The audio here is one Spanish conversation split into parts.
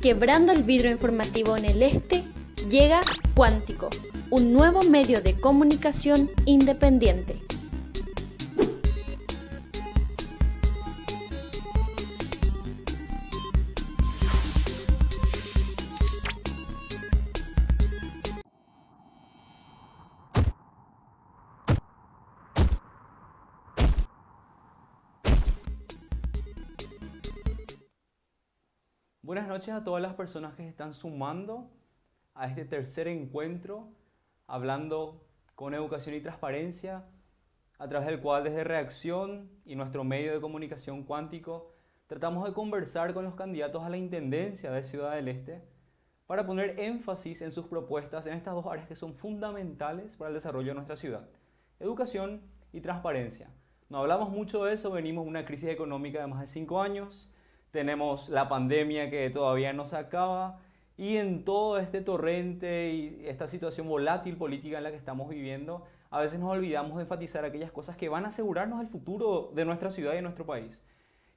Quebrando el vidrio informativo en el este, llega Cuántico, un nuevo medio de comunicación independiente. Buenas noches a todas las personas que se están sumando a este tercer encuentro hablando con educación y transparencia, a través del cual desde Reacción y nuestro medio de comunicación Cuántico tratamos de conversar con los candidatos a la Intendencia de Ciudad del Este para poner énfasis en sus propuestas en estas dos áreas que son fundamentales para el desarrollo de nuestra ciudad: educación y transparencia. No hablamos mucho de eso, venimos de una crisis económica de más de 5 años, tenemos la pandemia que todavía no se acaba, y en todo este torrente y esta situación volátil política en la que estamos viviendo, a veces nos olvidamos de enfatizar aquellas cosas que van a asegurarnos el futuro de nuestra ciudad y de nuestro país.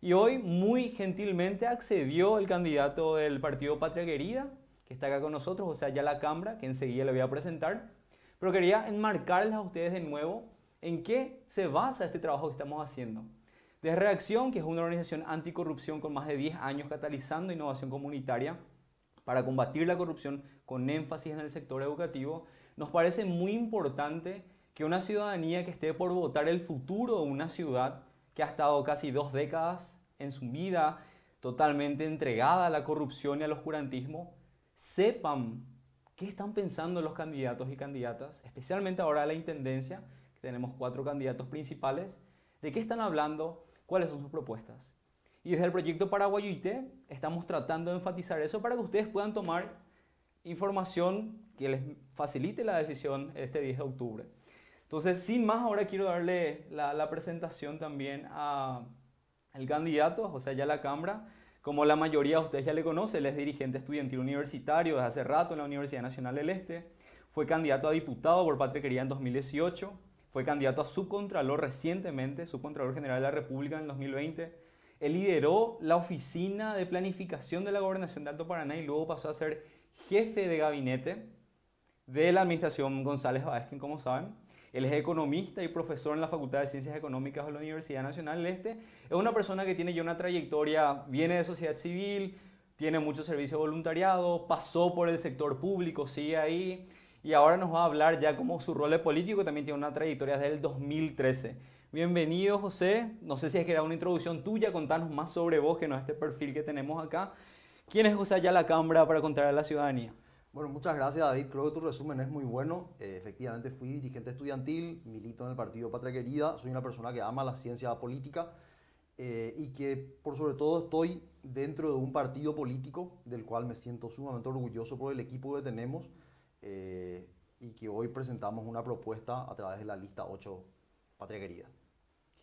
Y hoy muy gentilmente accedió el candidato del partido Patria Querida, que está acá con nosotros, José Ayala Cambra, que enseguida le voy a presentar. Pero quería enmarcarles a ustedes de nuevo en qué se basa este trabajo que estamos haciendo. Desde Reacción, que es una organización anticorrupción con más de 10 años catalizando innovación comunitaria para combatir la corrupción con énfasis en el sector educativo, nos parece muy importante que una ciudadanía que esté por votar el futuro de una ciudad que ha estado casi 2 décadas en su vida totalmente entregada a la corrupción y al oscurantismo, sepan qué están pensando los candidatos y candidatas, especialmente ahora a la Intendencia, que tenemos 4 candidatos principales, de qué están hablando, cuáles son sus propuestas. Y desde el proyecto Paraguayuité estamos tratando de enfatizar eso para que ustedes puedan tomar información que les facilite la decisión este 10 de octubre. Entonces, sin más, ahora quiero darle la presentación también al candidato, José Ayala Cambra. Como la mayoría de ustedes ya le conocen, él es dirigente estudiantil universitario desde hace rato en la Universidad Nacional del Este. Fue candidato a diputado por Patria Querida en 2018. Fue candidato a subcontralor recientemente, subcontralor general de la República en el 2020. Él lideró la oficina de planificación de la Gobernación de Alto Paraná y luego pasó a ser jefe de gabinete de la administración González Baezken, como saben. Él es economista y profesor en la Facultad de Ciencias Económicas de la Universidad Nacional del Este. Es una persona que tiene ya una trayectoria, viene de sociedad civil, tiene mucho servicio de voluntariado, pasó por el sector público, sigue ahí. Y ahora nos va a hablar ya como su rol de político, también tiene una trayectoria desde el 2013. Bienvenido, José. No sé si es que era una introducción tuya, contanos más sobre vos, que no es este perfil que tenemos acá. ¿Quién es José Ayala Cambra para contar a la ciudadanía? Bueno, muchas gracias, David. Creo que tu resumen es muy bueno. Efectivamente, fui dirigente estudiantil, milito en el partido Patria Querida, soy una persona que ama la ciencia política y que, por sobre todo, estoy dentro de un partido político del cual me siento sumamente orgulloso por el equipo que tenemos. Y que hoy presentamos una propuesta a través de la lista 8 Patria Querida.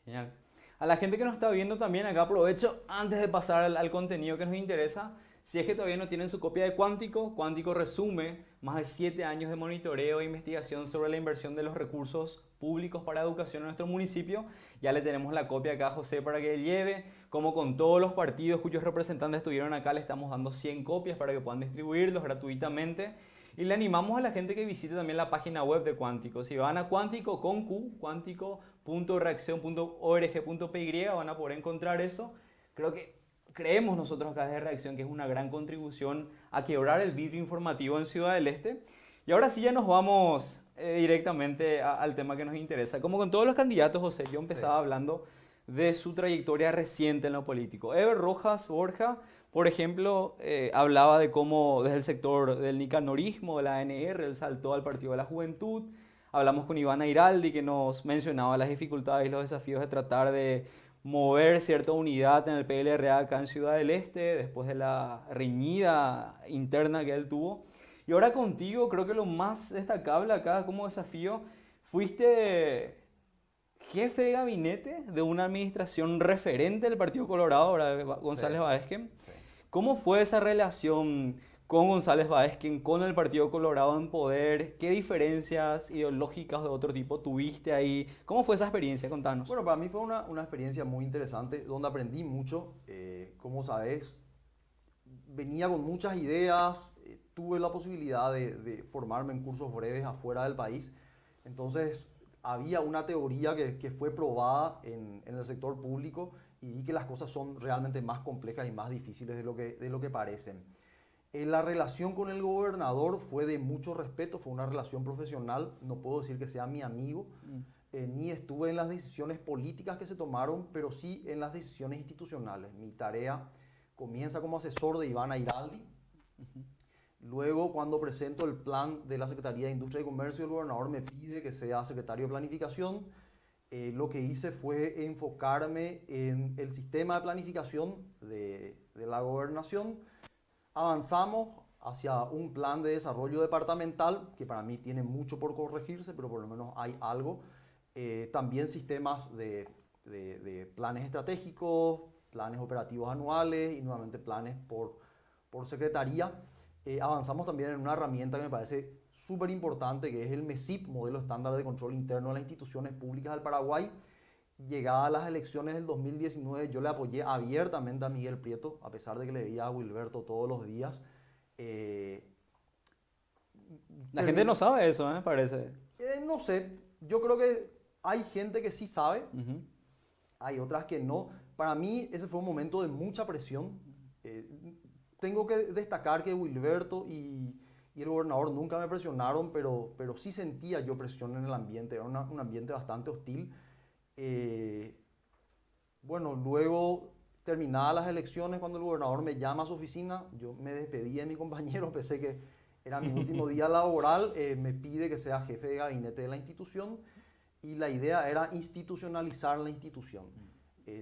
Genial. A la gente que nos está viendo también, acá aprovecho, antes de pasar al contenido que nos interesa, si es que todavía no tienen su copia de Cuántico, Cuántico resume más de 7 años de monitoreo e investigación sobre la inversión de los recursos públicos para educación en nuestro municipio. Ya le tenemos la copia acá a José para que lleve. Como con todos los partidos cuyos representantes estuvieron acá, le estamos dando 100 copias para que puedan distribuirlos gratuitamente. Y le animamos a la gente que visite también la página web de Cuántico. Si van a Cuántico con Q, cuántico.reaccion.org.py, van a poder encontrar eso. Creemos nosotros acá desde Reacción que es una gran contribución a quebrar el vidrio informativo en Ciudad del Este. Y ahora sí ya nos vamos directamente al tema que nos interesa. Como con todos los candidatos, José, yo empezaba hablando de su trayectoria reciente en lo político. Eber Rojas Borja, por ejemplo, hablaba de cómo desde el sector del nicanorismo, de la ANR, él saltó al Partido de la Juventud. Hablamos con Iván Airaldi, que nos mencionaba las dificultades y los desafíos de tratar de mover cierta unidad en el PLRA acá en Ciudad del Este, después de la reñida interna que él tuvo. Y ahora contigo, creo que lo más destacable acá como desafío, fuiste jefe de gabinete de una administración referente del Partido Colorado, González Baezken. Sí. ¿Cómo fue esa relación con González Baezken, con el Partido Colorado en poder? ¿Qué diferencias ideológicas de otro tipo tuviste ahí? ¿Cómo fue esa experiencia? Contanos. Bueno, para mí fue una experiencia muy interesante donde aprendí mucho. Como sabes, venía con muchas ideas, tuve la posibilidad de formarme en cursos breves afuera del país, entonces había una teoría que fue probada en el sector público y vi que las cosas son realmente más complejas y más difíciles de lo que parecen. La relación con el gobernador fue de mucho respeto, fue una relación profesional, no puedo decir que sea mi amigo, ni estuve en las decisiones políticas que se tomaron, pero sí en las decisiones institucionales. Mi tarea comienza como asesor de Iván Airaldi. Luego, cuando presento el plan de la Secretaría de Industria y Comercio, el gobernador me pide que sea secretario de Planificación. Lo que hice fue enfocarme en el sistema de planificación de la gobernación. Avanzamos hacia un plan de desarrollo departamental, que para mí tiene mucho por corregirse, pero por lo menos hay algo. También sistemas de planes estratégicos, planes operativos anuales y nuevamente planes por secretaría. Avanzamos también en una herramienta que me parece súper importante, que es el MESIP, Modelo Estándar de Control Interno de las Instituciones Públicas del Paraguay. Llegada a las elecciones del 2019, yo le apoyé abiertamente a Miguel Prieto, a pesar de que le veía a Wilberto todos los días. La gente no sabe eso, me parece. No sé, yo creo que hay gente que sí sabe, hay otras que no. Para mí ese fue un momento de mucha presión. Tengo que destacar que Wilberto y el gobernador nunca me presionaron, pero sí sentía yo presión en el ambiente, era un ambiente bastante hostil. Bueno, luego terminadas las elecciones, cuando el gobernador me llama a su oficina, yo me despedí de mi compañero, pensé que era mi último día laboral, me pide que sea jefe de gabinete de la institución y la idea era institucionalizar la institución.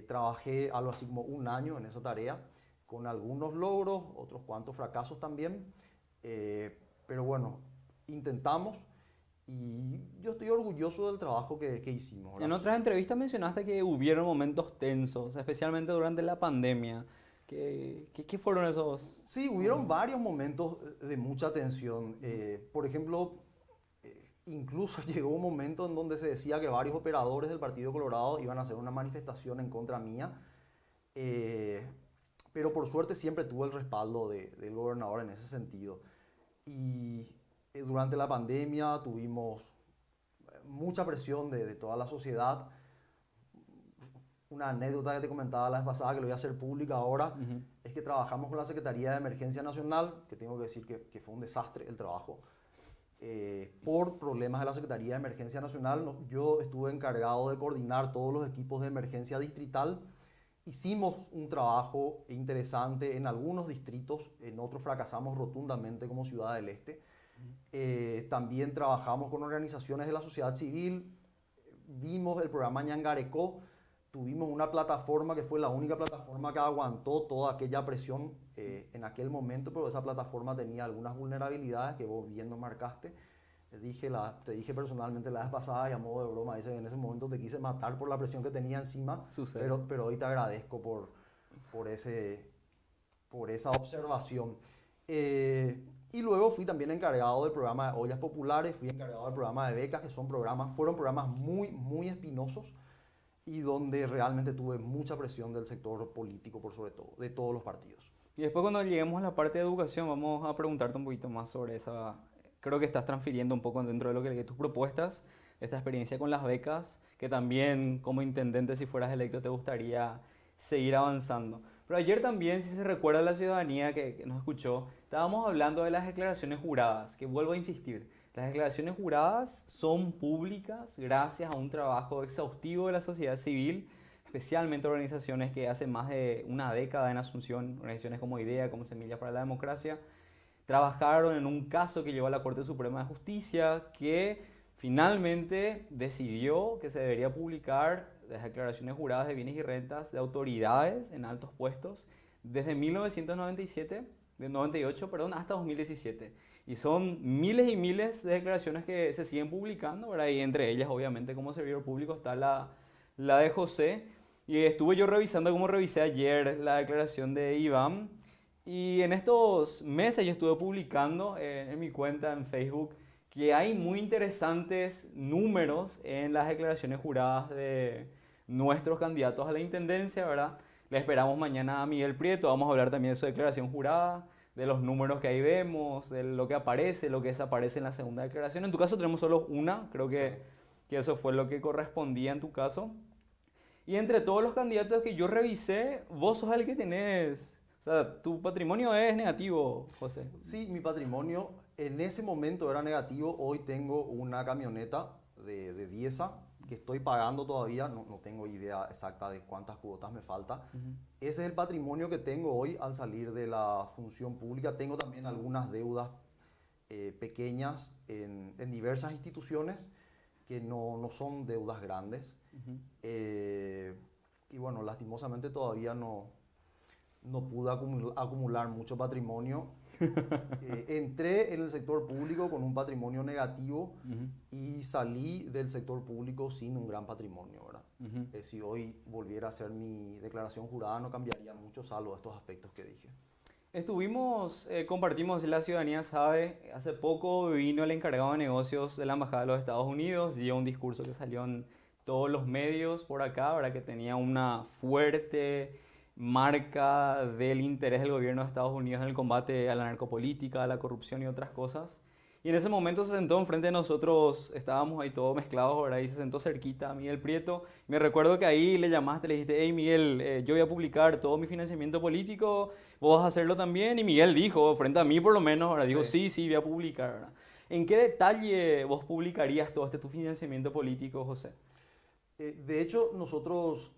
Trabajé algo así como un año en esa tarea, con algunos logros, otros cuantos fracasos también, pero bueno, intentamos y yo estoy orgulloso del trabajo que hicimos. En otras entrevistas mencionaste que hubieron momentos tensos, especialmente durante la pandemia. ¿Qué fueron esos? Sí, hubieron varios momentos de mucha tensión. Por ejemplo, incluso llegó un momento en donde se decía que varios operadores del Partido Colorado iban a hacer una manifestación en contra mía. Pero por suerte siempre tuve el respaldo del gobernador en ese sentido. Y durante la pandemia tuvimos mucha presión de toda la sociedad. Una anécdota que te comentaba la vez pasada, que lo voy a hacer pública ahora, es que trabajamos con la Secretaría de Emergencia Nacional, que tengo que decir que fue un desastre el trabajo. Por problemas de la Secretaría de Emergencia Nacional, yo estuve encargado de coordinar todos los equipos de emergencia distrital. Hicimos un trabajo interesante en algunos distritos, en otros fracasamos rotundamente como Ciudad del Este. También trabajamos con organizaciones de la sociedad civil, vimos el programa Ñangarecó, tuvimos una plataforma que fue la única plataforma que aguantó toda aquella presión en aquel momento, pero esa plataforma tenía algunas vulnerabilidades que vos bien nos marcaste. Te dije personalmente la vez pasada y a modo de broma, dice que en ese momento te quise matar por la presión que tenía encima, pero hoy te agradezco por esa observación. Y luego fui también encargado del programa de ollas populares, fui encargado del programa de becas, que fueron programas muy, muy espinosos y donde realmente tuve mucha presión del sector político, por sobre todo, de todos los partidos. Y después cuando lleguemos a la parte de educación vamos a preguntarte un poquito más sobre esa. Creo que estás transfiriendo un poco dentro de lo que tus propuestas, esta experiencia con las becas, que también como intendente, si fueras electo, te gustaría seguir avanzando. Pero ayer también, si se recuerda a la ciudadanía que nos escuchó, estábamos hablando de las declaraciones juradas, que vuelvo a insistir, las declaraciones juradas son públicas gracias a un trabajo exhaustivo de la sociedad civil, especialmente organizaciones que hace más de una década en Asunción, organizaciones como IDEA, como Semillas para la Democracia, trabajaron en un caso que llevó a la Corte Suprema de Justicia, que finalmente decidió que se debería publicar las declaraciones juradas de bienes y rentas de autoridades en altos puestos desde 98 hasta 2017. Y son miles y miles de declaraciones que se siguen publicando, ¿verdad? Y entre ellas, obviamente, como servidor público está la de José. Y estuve yo revisando, como revisé ayer, la declaración de Iván. Y en estos meses yo estuve publicando en mi cuenta en Facebook que hay muy interesantes números en las declaraciones juradas de nuestros candidatos a la intendencia, ¿verdad? Le esperamos mañana a Miguel Prieto. Vamos a hablar también de su declaración jurada, de los números que ahí vemos, de lo que aparece, lo que desaparece en la segunda declaración. En tu caso tenemos solo una, creo que eso fue lo que correspondía en tu caso. Y entre todos los candidatos que yo revisé, vos sos el que tenés, o sea, tu patrimonio es negativo, José. Sí, mi patrimonio en ese momento era negativo. Hoy tengo una camioneta de Diesa que estoy pagando todavía. No tengo idea exacta de cuántas cuotas me falta. Ese es el patrimonio que tengo hoy al salir de la función pública. Tengo también algunas deudas pequeñas en diversas instituciones que no son deudas grandes. Y bueno, lastimosamente todavía no pude acumular mucho patrimonio. Entré en el sector público con un patrimonio negativo y salí del sector público sin un gran patrimonio, ¿verdad? Si hoy volviera a hacer mi declaración jurada no cambiaría mucho, salvo estos aspectos que dije. Compartimos, la ciudadanía sabe, hace poco vino el encargado de negocios de la Embajada de los Estados Unidos, dio un discurso que salió en todos los medios por acá, ¿verdad? Que tenía una fuerte marca del interés del gobierno de Estados Unidos en el combate a la narcopolítica, a la corrupción y otras cosas. Y en ese momento se sentó enfrente de nosotros, estábamos ahí todos mezclados, ¿verdad? Y se sentó cerquita a Miguel Prieto. Me recuerdo que ahí le llamaste, le dijiste, hey Miguel, yo voy a publicar todo mi financiamiento político, vos vas a hacerlo también. Y Miguel dijo, frente a mí por lo menos, ¿verdad? Dijo, sí, voy a publicar, ¿verdad? ¿En qué detalle vos publicarías todo tu financiamiento político, José? De hecho, nosotros,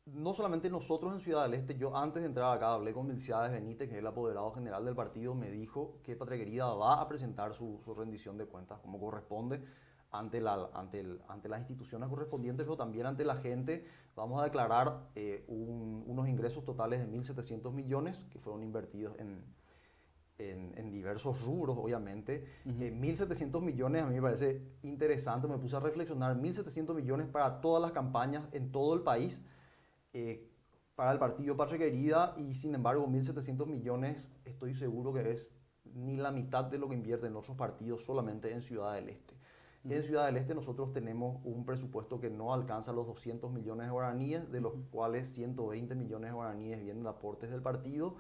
no solamente nosotros en Ciudad del Este, yo antes de entrar acá hablé con Milciades Benítez, que es el apoderado general del partido, me dijo que Patria Querida va a presentar su rendición de cuentas como corresponde ante las instituciones correspondientes, pero también ante la gente. Vamos a declarar unos ingresos totales de 1.700 millones que fueron invertidos en diversos rubros, obviamente. 1.700 millones a mí me parece interesante, me puse a reflexionar, 1.700 millones para todas las campañas en todo el país, para el partido Patria Querida, y sin embargo 1.700 millones estoy seguro que es ni la mitad de lo que invierten otros partidos solamente en Ciudad del Este. En Ciudad del Este nosotros tenemos un presupuesto que no alcanza los 200 millones de guaraníes, de los cuales 120 millones de guaraníes vienen de aportes del partido,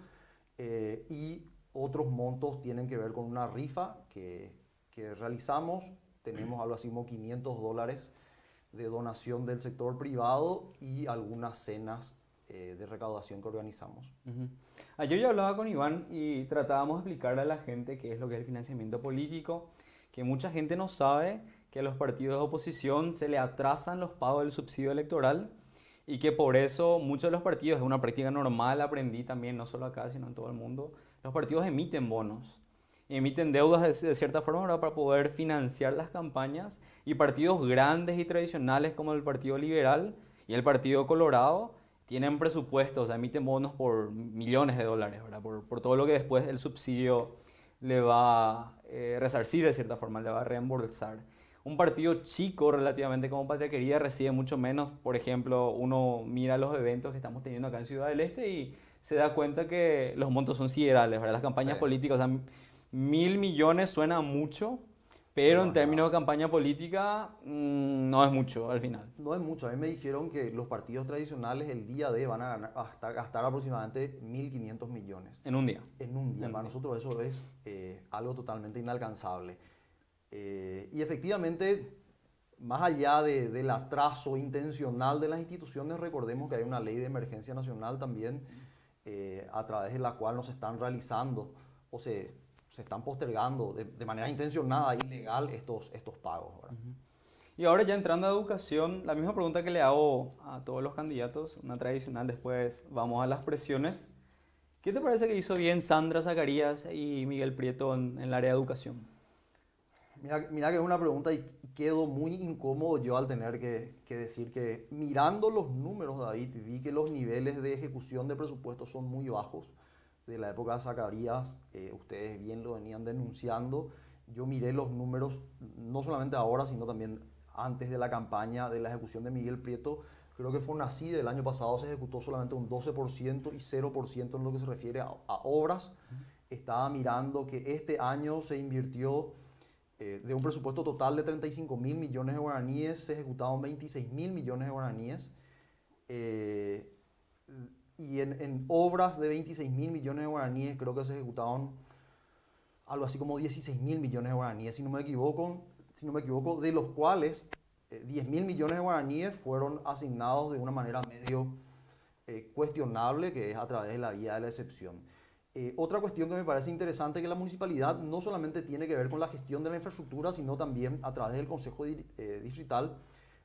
y otros montos tienen que ver con una rifa que realizamos. Tenemos algo así como $500 de donación del sector privado y algunas cenas de recaudación que organizamos. Ayer yo hablaba con Iván y tratábamos de explicarle a la gente qué es lo que es el financiamiento político, que mucha gente no sabe que a los partidos de oposición se le atrasan los pagos del subsidio electoral y que por eso muchos de los partidos, es una práctica normal, aprendí también, no solo acá, sino en todo el mundo, los partidos emiten bonos, emiten deudas de cierta forma, ¿verdad? Para poder financiar las campañas, y partidos grandes y tradicionales como el Partido Liberal y el Partido Colorado tienen presupuestos, o sea, emiten bonos por millones de dólares, ¿verdad? Por todo lo que después el subsidio le va a resarcir de cierta forma, le va a reembolsar. Un partido chico relativamente como Patria Querida recibe mucho menos. Por ejemplo, uno mira los eventos que estamos teniendo acá en Ciudad del Este y se da cuenta que los montos son siderales, ¿verdad? Las campañas políticas, o sea, 1.000 millones suena mucho, pero en términos de campaña política no es mucho al final. No es mucho. A mí me dijeron que los partidos tradicionales el día de van a gastar aproximadamente 1.500 millones. En un día. En un día. Para nosotros eso es algo totalmente inalcanzable. Y efectivamente, más allá del atraso intencional de las instituciones, recordemos que hay una ley de emergencia nacional también, a través de la cual no se están realizando o se están postergando de manera intencionada, ilegal, estos pagos, ¿verdad? Y ahora ya entrando a educación, la misma pregunta que le hago a todos los candidatos, una tradicional, después vamos a las presiones. ¿Qué te parece que hizo bien Sandra Zacarías y Miguel Prieto en el área de educación? Mira que es una pregunta y quedo muy incómodo yo al tener que decir que, mirando los números, David, vi que los niveles de ejecución de presupuestos son muy bajos. De la época de Zacarías, ustedes bien lo venían denunciando. Yo miré los números, no solamente ahora, sino también antes de la campaña de la ejecución de Miguel Prieto. Creo que fue así, del año pasado se ejecutó solamente un 12% y 0% en lo que se refiere a obras. Estaba mirando que este año se invirtió de un presupuesto total de 35.000 millones de guaraníes, se ejecutaron 26.000 millones de guaraníes. y en obras de 26.000 millones de guaraníes creo que se ejecutaron algo así como 16.000 millones de guaraníes, si no me equivoco, de los cuales 10.000 millones de guaraníes fueron asignados de una manera medio cuestionable, que es a través de la vía de la excepción. Otra cuestión que me parece interesante es que la municipalidad no solamente tiene que ver con la gestión de la infraestructura, sino también a través del Consejo Distrital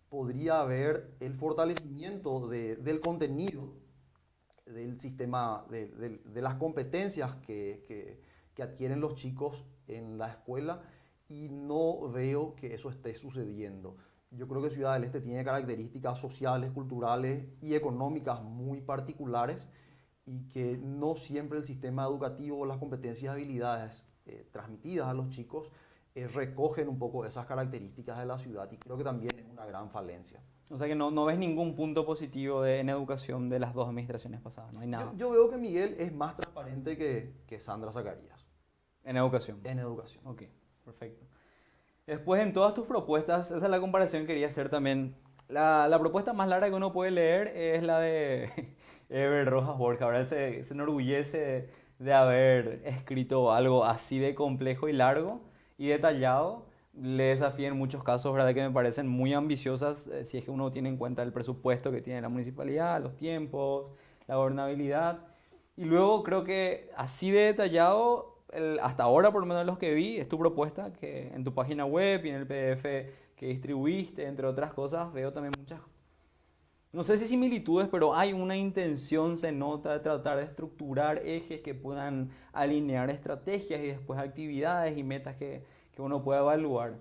podría haber el fortalecimiento del contenido del sistema, de las competencias que adquieren los chicos en la escuela, y no veo que eso esté sucediendo. Yo creo que Ciudad del Este tiene características sociales, culturales y económicas muy particulares, y que no siempre el sistema educativo, las competencias y habilidades transmitidas a los chicos recogen un poco esas características de la ciudad, y creo que también es una gran falencia. O sea que no ves ningún punto positivo en educación de las dos administraciones pasadas, no hay nada. Yo veo que Miguel es más transparente que Sandra Zacarías. En educación. En educación. Ok, perfecto. Después, en todas tus propuestas, esa es la comparación que quería hacer también. La propuesta más larga que uno puede leer es la de Eber Rojas Borja. Ahora él se enorgullece de haber escrito algo así de complejo y largo y detallado. Le desafía en muchos casos, ¿verdad?, que me parecen muy ambiciosas, si es que uno tiene en cuenta el presupuesto que tiene la municipalidad, los tiempos, la gobernabilidad. Y luego creo que así de detallado, hasta ahora por lo menos los que vi, es tu propuesta, que en tu página web y en el PDF que distribuiste, entre otras cosas, veo también muchas, no sé si similitudes, pero hay una intención, se nota, de tratar de estructurar ejes que puedan alinear estrategias y después actividades y metas que uno pueda evaluar.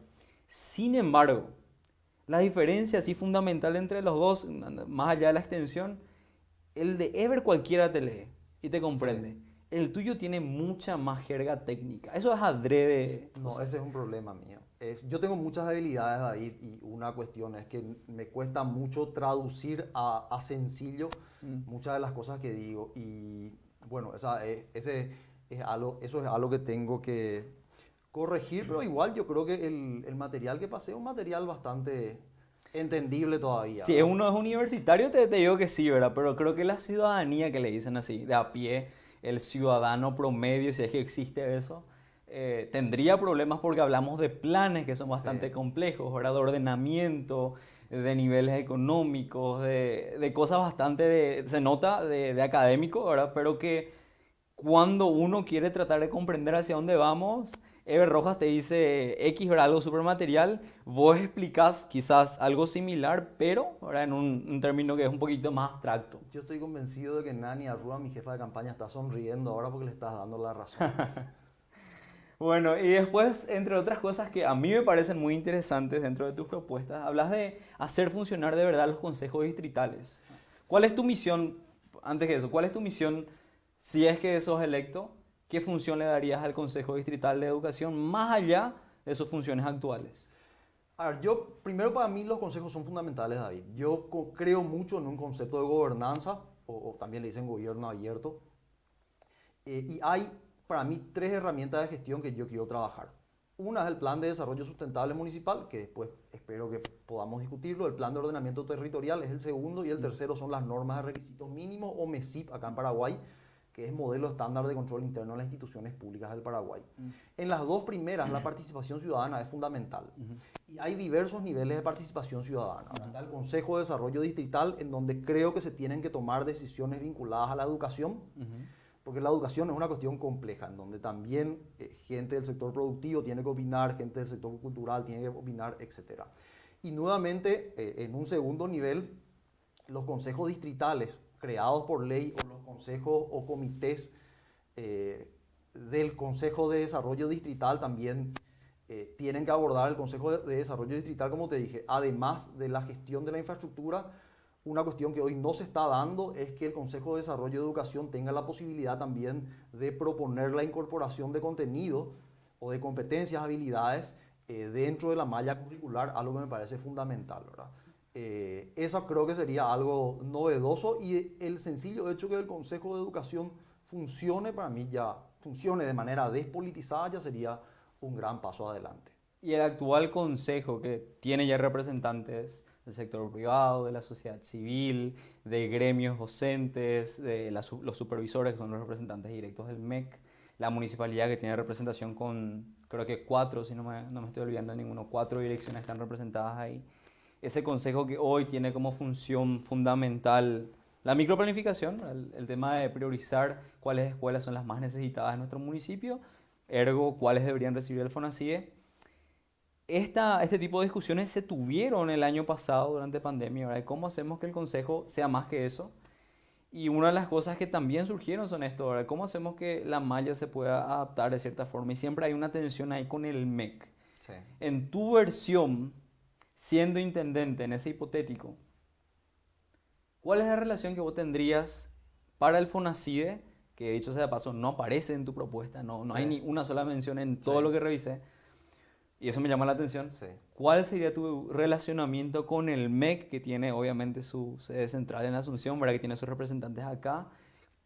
Sin embargo, la diferencia así fundamental entre los dos, más allá de la extensión, el de Eber cualquiera te lee y te comprende. Sí. El tuyo tiene mucha más jerga técnica. Eso es adrede. No, ese es un problema mío. Yo tengo muchas habilidades, David, y una cuestión es que me cuesta mucho traducir a sencillo muchas de las cosas que digo. Y bueno, eso es algo que tengo que corregir, pero igual yo creo que el material que pasé es un material bastante entendible todavía. Si uno es universitario, te digo que sí, ¿verdad? Pero creo que la ciudadanía, que le dicen así, de a pie, el ciudadano promedio, si es que existe eso, tendría problemas porque hablamos de planes que son bastante complejos, ¿verdad? De ordenamiento, de niveles económicos, de cosas bastante, se nota, de académico, ¿verdad? Pero que cuando uno quiere tratar de comprender hacia dónde vamos, Eber Rojas te dice X, ¿verdad?, algo supermaterial, vos explicás quizás algo similar, pero ¿verdad?, en un término que es un poquito más abstracto. Yo estoy convencido de que Nani Arrua, mi jefa de campaña, está sonriendo ahora porque le estás dando la razón. Bueno, y después, entre otras cosas que a mí me parecen muy interesantes dentro de tus propuestas, hablas de hacer funcionar de verdad los consejos distritales. ¿Cuál es tu misión, antes que eso, cuál es tu misión si es que sos electo? ¿Qué función le darías al Consejo Distrital de Educación más allá de sus funciones actuales? A ver, primero, para mí los consejos son fundamentales, David. Yo creo mucho en un concepto de gobernanza, o también le dicen gobierno abierto. Y hay para mí 3 herramientas de gestión que yo quiero trabajar. Una es el Plan de Desarrollo Sustentable Municipal, que después espero que podamos discutirlo. El Plan de Ordenamiento Territorial es el segundo, y el tercero son las normas de requisitos mínimos, o MESIP acá en Paraguay, que es modelo estándar de control interno de las instituciones públicas del Paraguay. En las dos primeras, la participación ciudadana es fundamental. Y hay diversos niveles de participación ciudadana. Está el Consejo de Desarrollo Distrital, en donde creo que se tienen que tomar decisiones vinculadas a la educación, porque la educación es una cuestión compleja, en donde también gente del sector productivo tiene que opinar, gente del sector cultural tiene que opinar, etc. Y nuevamente, en un segundo nivel, los consejos distritales creados por ley, o los consejos o comités del Consejo de Desarrollo Distrital también tienen que abordar el Consejo de Desarrollo Distrital, como te dije, además de la gestión de la infraestructura. Una cuestión que hoy no se está dando es que el Consejo de Desarrollo de Educación tenga la posibilidad también de proponer la incorporación de contenido o de competencias, habilidades dentro de la malla curricular, algo que me parece fundamental, ¿verdad? Eso creo que sería algo novedoso, y el sencillo hecho que el Consejo de Educación funcione, para mí ya funcione de manera despolitizada, ya sería un gran paso adelante. Y el actual Consejo, que tiene ya representantes del sector privado, de la sociedad civil, de gremios docentes, de los supervisores, que son los representantes directos del MEC, la municipalidad, que tiene representación con, creo que 4, si no me estoy olvidando de ninguno, 4 direcciones están representadas ahí. Ese consejo que hoy tiene como función fundamental la microplanificación, el tema de priorizar cuáles escuelas son las más necesitadas en nuestro municipio, ergo cuáles deberían recibir el FONACIE. Este tipo de discusiones se tuvieron el año pasado durante pandemia, ¿verdad? ¿Cómo hacemos que el consejo sea más que eso? Y una de las cosas que también surgieron son esto, ¿verdad? ¿Cómo hacemos que la malla se pueda adaptar de cierta forma? Y siempre hay una tensión ahí con el MEC. Sí. En tu versión, siendo intendente en ese hipotético, ¿cuál es la relación que vos tendrías para el FONACIDE? Que dicho sea de paso, no aparece en tu propuesta, no Sí. hay ni una sola mención en todo Sí. lo que revisé. Y eso me llama la atención. Sí. ¿Cuál sería tu relacionamiento con el MEC, que tiene obviamente su sede central en Asunción, ¿verdad? Que tiene sus representantes acá?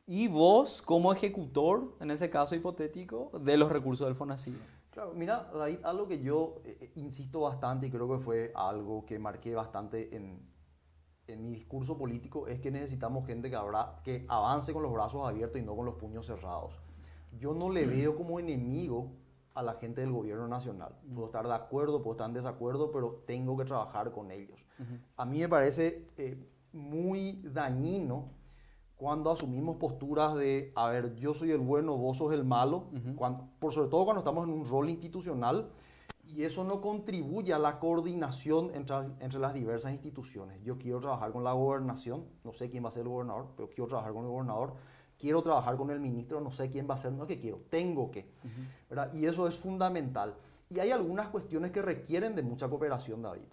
Y vos, como ejecutor, en ese caso hipotético, de los recursos del FONACIDE. Claro, mira, David, algo que yo insisto bastante y creo que fue algo que marqué bastante en mi discurso político, es que necesitamos gente que avance con los brazos abiertos y no con los puños cerrados. Yo no le veo como enemigo a la gente del gobierno nacional. Puedo estar de acuerdo, puedo estar en desacuerdo, pero tengo que trabajar con ellos. A mí me parece muy dañino cuando asumimos posturas de, a ver, yo soy el bueno, vos sos el malo, sobre todo cuando estamos en un rol institucional, y eso no contribuye a la coordinación entre las diversas instituciones. Yo quiero trabajar con la gobernación, no sé quién va a ser el gobernador, pero quiero trabajar con el gobernador. Quiero trabajar con el ministro, no sé quién va a ser, no es que quiero, tengo que. ¿Verdad? Y eso es fundamental. Y hay algunas cuestiones que requieren de mucha cooperación, David.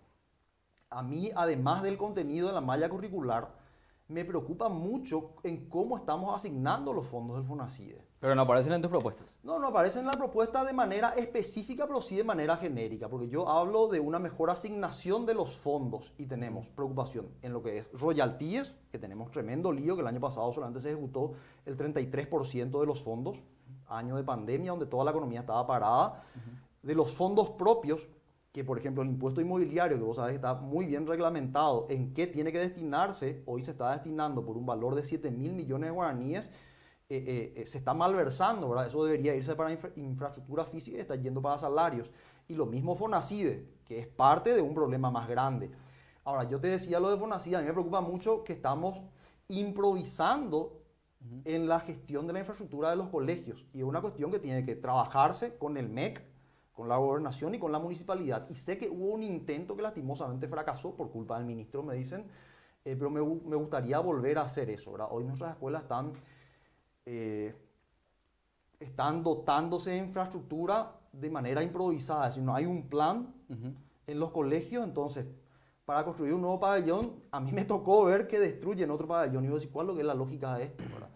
A mí, además del contenido de la malla curricular, me preocupa mucho en cómo estamos asignando los fondos del FONACIDE. Pero no aparecen en tus propuestas. No aparecen en la propuesta de manera específica, pero sí de manera genérica, porque yo hablo de una mejor asignación de los fondos y tenemos preocupación en lo que es royalties, que tenemos tremendo lío, que el año pasado solamente se ejecutó el 33% de los fondos, año de pandemia donde toda la economía estaba parada, de los fondos propios, que por ejemplo el impuesto inmobiliario, que vos sabés que está muy bien reglamentado en qué tiene que destinarse, hoy se está destinando por un valor de 7.000 millones de guaraníes, se está malversando, ¿verdad? Eso debería irse para infraestructura física y está yendo para salarios. Y lo mismo FONACIDE, que es parte de un problema más grande. Ahora, yo te decía lo de FONACIDE, a mí me preocupa mucho que estamos improvisando en la gestión de la infraestructura de los colegios. Y es una cuestión que tiene que trabajarse con el MEC, con la gobernación y con la municipalidad. Y sé que hubo un intento que lastimosamente fracasó por culpa del ministro, me dicen, pero me gustaría volver a hacer eso, ¿verdad? Hoy nuestras escuelas están dotándose de infraestructura de manera improvisada, es decir, no hay un plan en los colegios. Entonces, para construir un nuevo pabellón, a mí me tocó ver que destruyen otro pabellón, y yo decía, ¿cuál es lo que es la lógica de esto, ¿verdad?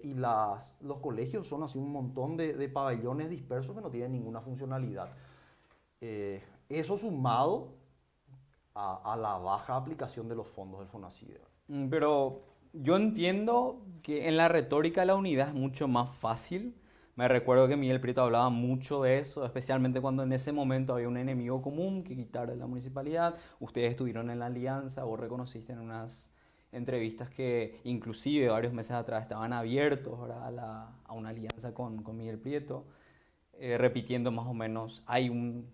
Y los colegios son así un montón de pabellones dispersos que no tienen ninguna funcionalidad. Eso sumado a la baja aplicación de los fondos del FONACIDE. Pero yo entiendo que en la retórica la unidad es mucho más fácil. Me recuerdo que Miguel Prieto hablaba mucho de eso, especialmente cuando en ese momento había un enemigo común que quitar de la municipalidad. Ustedes estuvieron en la alianza, vos reconociste en unas entrevistas que inclusive varios meses atrás estaban abiertos, ¿verdad?, a una alianza con Miguel Prieto, repitiendo más o menos, hay un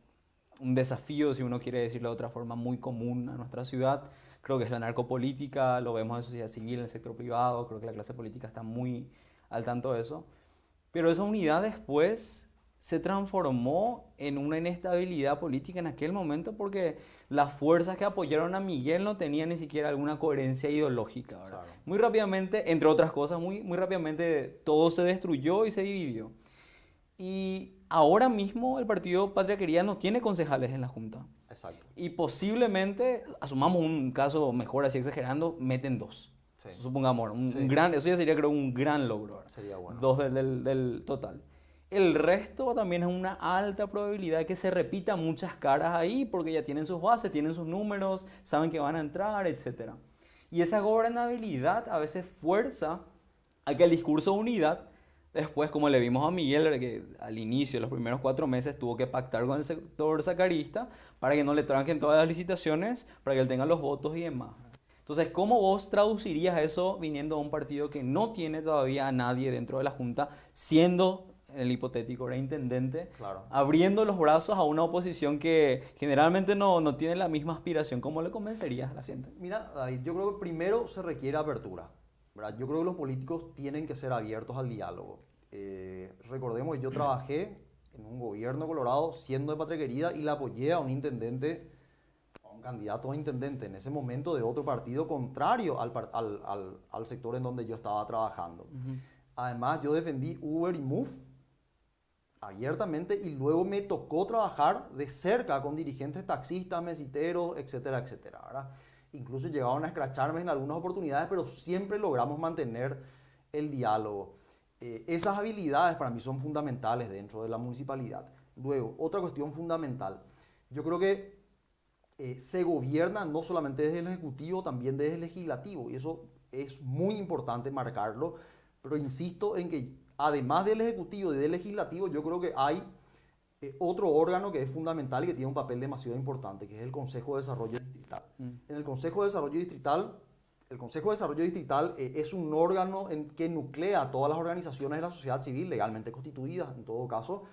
desafío, si uno quiere decirlo de otra forma, muy común a nuestra ciudad. Creo que es la narcopolítica, lo vemos en sociedad civil, en el sector privado, creo que la clase política está muy al tanto de eso. Pero esa unidad después se transformó en una inestabilidad política en aquel momento porque las fuerzas que apoyaron a Miguel no tenían ni siquiera alguna coherencia ideológica, ¿verdad? Claro. Muy rápidamente, entre otras cosas, muy rápidamente todo se destruyó y se dividió. Y ahora mismo el partido Patria Querida no tiene concejales en la Junta. Exacto. Y posiblemente, asumamos un caso mejor así exagerando, meten 2. Sí. Supongamos, eso ya sería creo un gran logro. Sería bueno. 2 del total. El resto también es una alta probabilidad que se repita muchas caras ahí porque ya tienen sus bases, tienen sus números, saben que van a entrar, etc. Y esa gobernabilidad a veces fuerza a que el discurso de unidad Después, como le vimos a Miguel, que al inicio, los primeros 4 meses, tuvo que pactar con el sector sacarista para que no le tranquen todas las licitaciones, para que él tenga los votos y demás. Entonces, ¿cómo vos traducirías eso viniendo de un partido que no tiene todavía a nadie dentro de la Junta, siendo el hipotético era intendente, Claro. abriendo los brazos a una oposición que generalmente no tiene la misma aspiración? ¿Cómo le convencerías a la gente? Mira, David, yo creo que primero se requiere apertura, ¿verdad? Yo creo que los políticos tienen que ser abiertos al diálogo. Recordemos que yo trabajé en un gobierno de Colorado siendo de Patria Querida y le apoyé a un intendente, a un candidato a intendente en ese momento de otro partido contrario al sector en donde yo estaba trabajando. Además, yo defendí Uber y Move abiertamente y luego me tocó trabajar de cerca con dirigentes taxistas, mesiteros, etcétera, etcétera, ¿verdad? Incluso llegaron a escracharme en algunas oportunidades, pero siempre logramos mantener el diálogo. Esas habilidades para mí son fundamentales dentro de la municipalidad. Luego, otra cuestión fundamental. Yo creo que se gobierna no solamente desde el Ejecutivo, también desde el Legislativo. Y eso es muy importante marcarlo. Pero insisto en que además del Ejecutivo y del Legislativo, yo creo que hay otro órgano que es fundamental y que tiene un papel demasiado importante, que es el Consejo de Desarrollo Distrital. En el Consejo de Desarrollo Distrital, es un órgano que nuclea todas las organizaciones de la sociedad civil, legalmente constituidas en todo caso,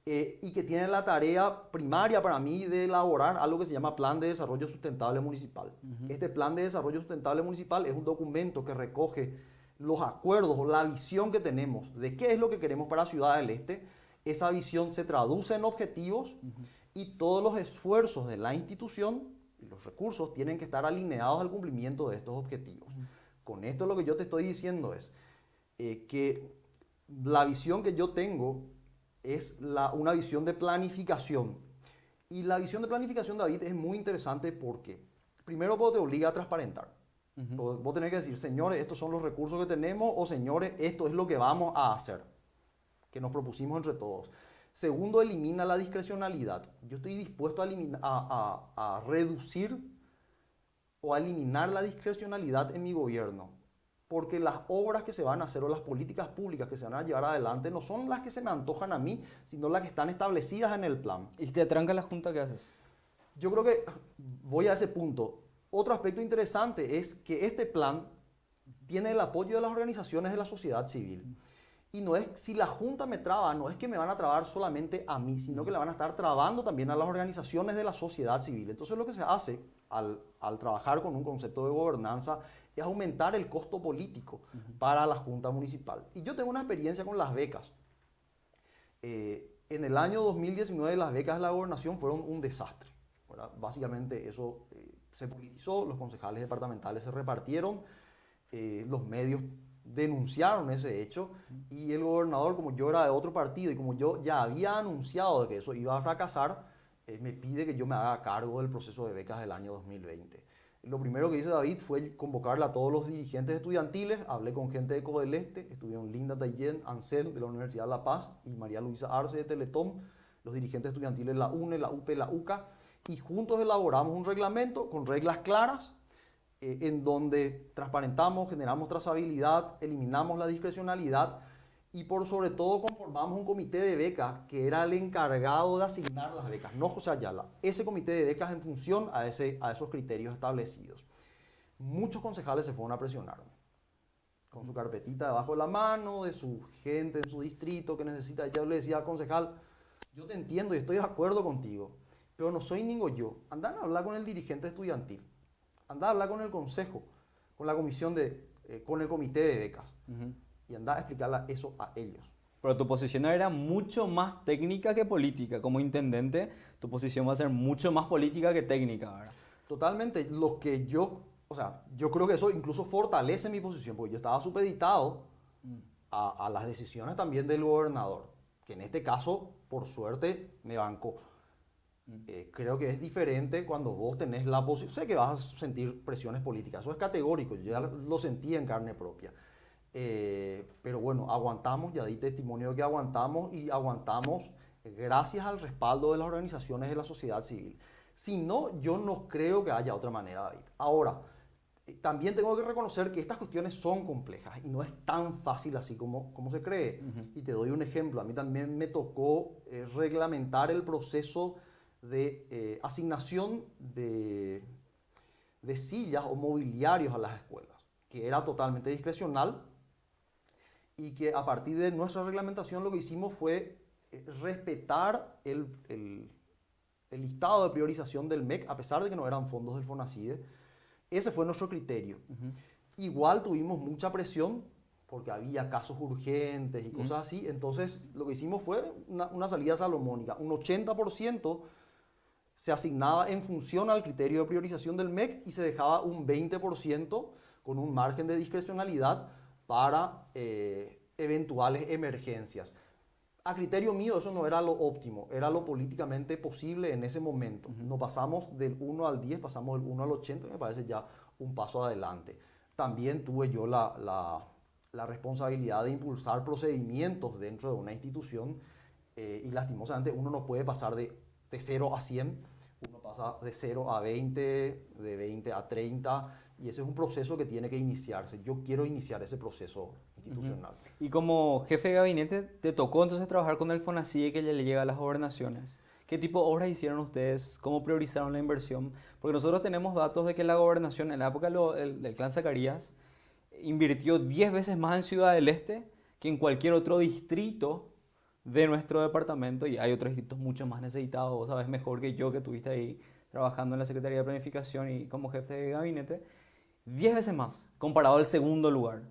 y que tiene la tarea primaria para mí de elaborar algo que se llama Plan de Desarrollo Sustentable Municipal. Este Plan de Desarrollo Sustentable Municipal es un documento que recoge los acuerdos o la visión que tenemos de qué es lo que queremos para Ciudad del Este. Esa visión se traduce en objetivos y todos los esfuerzos de la institución y los recursos tienen que estar alineados al cumplimiento de estos objetivos. Con esto lo que yo te estoy diciendo es que la visión que yo tengo es una visión de planificación. Y la visión de planificación, David, es muy interesante porque primero te obliga a transparentar. Vos tenés que decir, señores, estos son los recursos que tenemos, o señores, esto es lo que vamos a hacer, que nos propusimos entre todos. Segundo, elimina la discrecionalidad. Yo estoy dispuesto a reducir o a eliminar la discrecionalidad en mi gobierno, porque las obras que se van a hacer o las políticas públicas que se van a llevar adelante no son las que se me antojan a mí, sino las que están establecidas en el plan. ¿Y si te atranca la Junta, qué haces? Yo creo que voy a ese punto. Otro aspecto interesante es que este plan tiene el apoyo de las organizaciones de la sociedad civil. Y no es, si la Junta me traba, no es que me van a trabar solamente a mí, sino que le van a estar trabando también a las organizaciones de la sociedad civil. Entonces lo que se hace al trabajar con un concepto de gobernanza es aumentar el costo político para la Junta Municipal. Y yo tengo una experiencia con las becas. En el año 2019 las becas de la gobernación fueron un desastre, ¿verdad? Básicamente eso se politizó, los concejales departamentales se repartieron, los medios denunciaron ese hecho y el gobernador, como yo era de otro partido y como yo ya había anunciado de que eso iba a fracasar, me pide que yo me haga cargo del proceso de becas del año 2020. Lo primero que hizo David fue convocarle a todos los dirigentes estudiantiles, hablé con gente de Codeleste, estuvieron Linda Taillén, Ansel de la Universidad de La Paz y María Luisa Arce de Teletón, los dirigentes estudiantiles de la UNE, la UP, la UCA, y juntos elaboramos un reglamento con reglas claras, en donde transparentamos, generamos trazabilidad, eliminamos la discrecionalidad y por sobre todo conformamos un comité de becas que era el encargado de asignar las becas, no José Ayala, ese comité de becas en función a esos criterios establecidos. Muchos concejales se fueron a presionarme, con su carpetita debajo de la mano, de su gente en su distrito que necesita. Yo le decía al concejal, yo te entiendo y estoy de acuerdo contigo, pero no soy ningún yo. Andá a hablar con el dirigente estudiantil. Andá a hablar con el consejo, con la comisión con el comité de becas y andá a explicarle eso a ellos. Pero tu posición era mucho más técnica que política. Como intendente, tu posición va a ser mucho más política que técnica, ¿verdad? Totalmente. Yo creo que eso incluso fortalece mi posición, porque yo estaba supeditado a las decisiones también del gobernador, que en este caso, por suerte, me bancó. Creo que es diferente cuando vos tenés la posición. Sé que vas a sentir presiones políticas, eso es categórico, yo ya lo sentí en carne propia. Pero bueno, aguantamos, ya di testimonio de que aguantamos y aguantamos gracias al respaldo de las organizaciones de la sociedad civil. Si no, yo no creo que haya otra manera, David. Ahora, También tengo que reconocer que estas cuestiones son complejas y no es tan fácil así como se cree. Y te doy un ejemplo. A mí también me tocó reglamentar el proceso de asignación de sillas o mobiliarios a las escuelas, que era totalmente discrecional y que a partir de nuestra reglamentación lo que hicimos fue respetar el listado de priorización del MEC, a pesar de que no eran fondos del FONACIDE. Ese fue nuestro criterio. Igual tuvimos mucha presión porque había casos urgentes y cosas así. Entonces, lo que hicimos fue una salida salomónica. Un 80% se asignaba en función al criterio de priorización del MEC y se dejaba un 20% con un margen de discrecionalidad para eventuales emergencias. A criterio mío eso no era lo óptimo, era lo políticamente posible en ese momento. No pasamos del 1 al 10, pasamos del 1 al 80, me parece ya un paso adelante. También tuve yo la responsabilidad de impulsar procedimientos dentro de una institución y lastimosamente uno no puede pasar de 0 a 100, uno pasa de 0 a 20, de 20 a 30 y ese es un proceso que tiene que iniciarse. Yo quiero iniciar ese proceso institucional. Y como jefe de gabinete, ¿te tocó entonces trabajar con el FONACIDE que le llega a las gobernaciones? ¿Qué tipo de obras hicieron ustedes? ¿Cómo priorizaron la inversión? Porque nosotros tenemos datos de que la gobernación, en la época del clan Zacarías, invirtió 10 veces más en Ciudad del Este que en cualquier otro distrito de nuestro departamento. Y hay otros distritos mucho más necesitados. Vos sabés mejor que yo, que estuviste ahí trabajando en la Secretaría de Planificación y como jefe de gabinete. 10 veces más comparado al segundo lugar.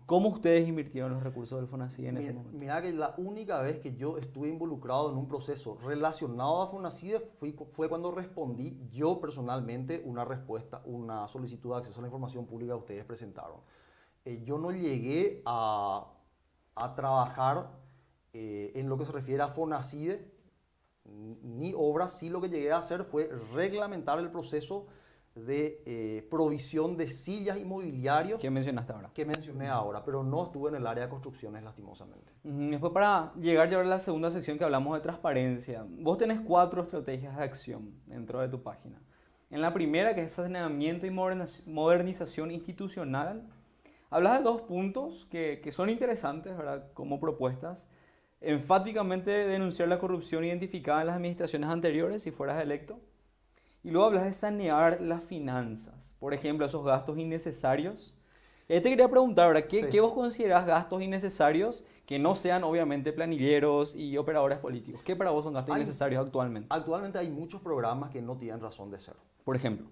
¿Cómo ustedes invirtieron los recursos del FONACIDE en ese momento? Mira que la única vez que yo estuve involucrado en un proceso relacionado a FONACIDE fue cuando respondí yo personalmente una solicitud de acceso a la información pública que ustedes presentaron. Yo no llegué a trabajar en lo que se refiere a FONACIDE ni obras. Sí, lo que llegué a hacer fue reglamentar el proceso de provisión de sillas y mobiliarios ¿Qué mencionaste ahora? que mencioné ahora, pero no estuve en el área de construcciones lastimosamente. Después, para llegar ya a la segunda sección que hablamos de transparencia, vos tenés 4 estrategias de acción dentro de tu página. En la primera, que es saneamiento y modernización institucional, hablas de 2 puntos que son interesantes, ¿verdad? Como propuestas. Enfáticamente denunciar la corrupción identificada en las administraciones anteriores si fueras electo. Y luego hablas de sanear las finanzas, por ejemplo, esos gastos innecesarios. Te quería preguntar, ¿verdad? ¿Qué vos considerás gastos innecesarios que no sean obviamente planilleros y operadores políticos? ¿Qué para vos son gastos innecesarios actualmente? Actualmente hay muchos programas que no tienen razón de ser. Por ejemplo.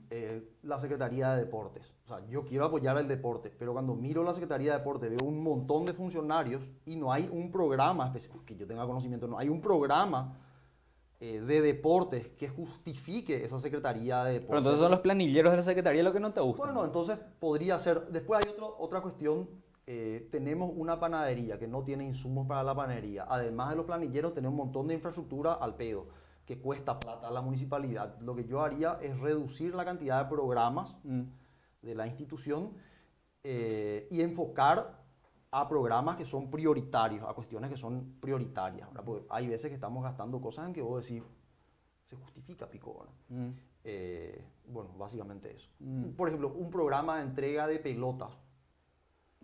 La Secretaría de Deportes. O sea, yo quiero apoyar el deporte, pero cuando miro la Secretaría de Deportes veo un montón de funcionarios y no hay un programa específico, que yo tenga conocimiento, no hay un programa de deportes que justifique esa Secretaría de Deportes. Pero entonces son los planilleros de la Secretaría lo que no te gusta. Bueno, entonces podría ser. Después hay otra cuestión. Tenemos una panadería que no tiene insumos para la panadería. Además de los planilleros, tenemos un montón de infraestructura al pedo que cuesta plata a la municipalidad. Lo que yo haría es reducir la cantidad de programas de la institución y enfocar a programas que son prioritarios, a cuestiones que son prioritarias, ¿verdad? Porque hay veces que estamos gastando cosas en que vos decís, se justifica, pico, ¿verdad? Bueno, básicamente eso. Por ejemplo, un programa de entrega de pelotas.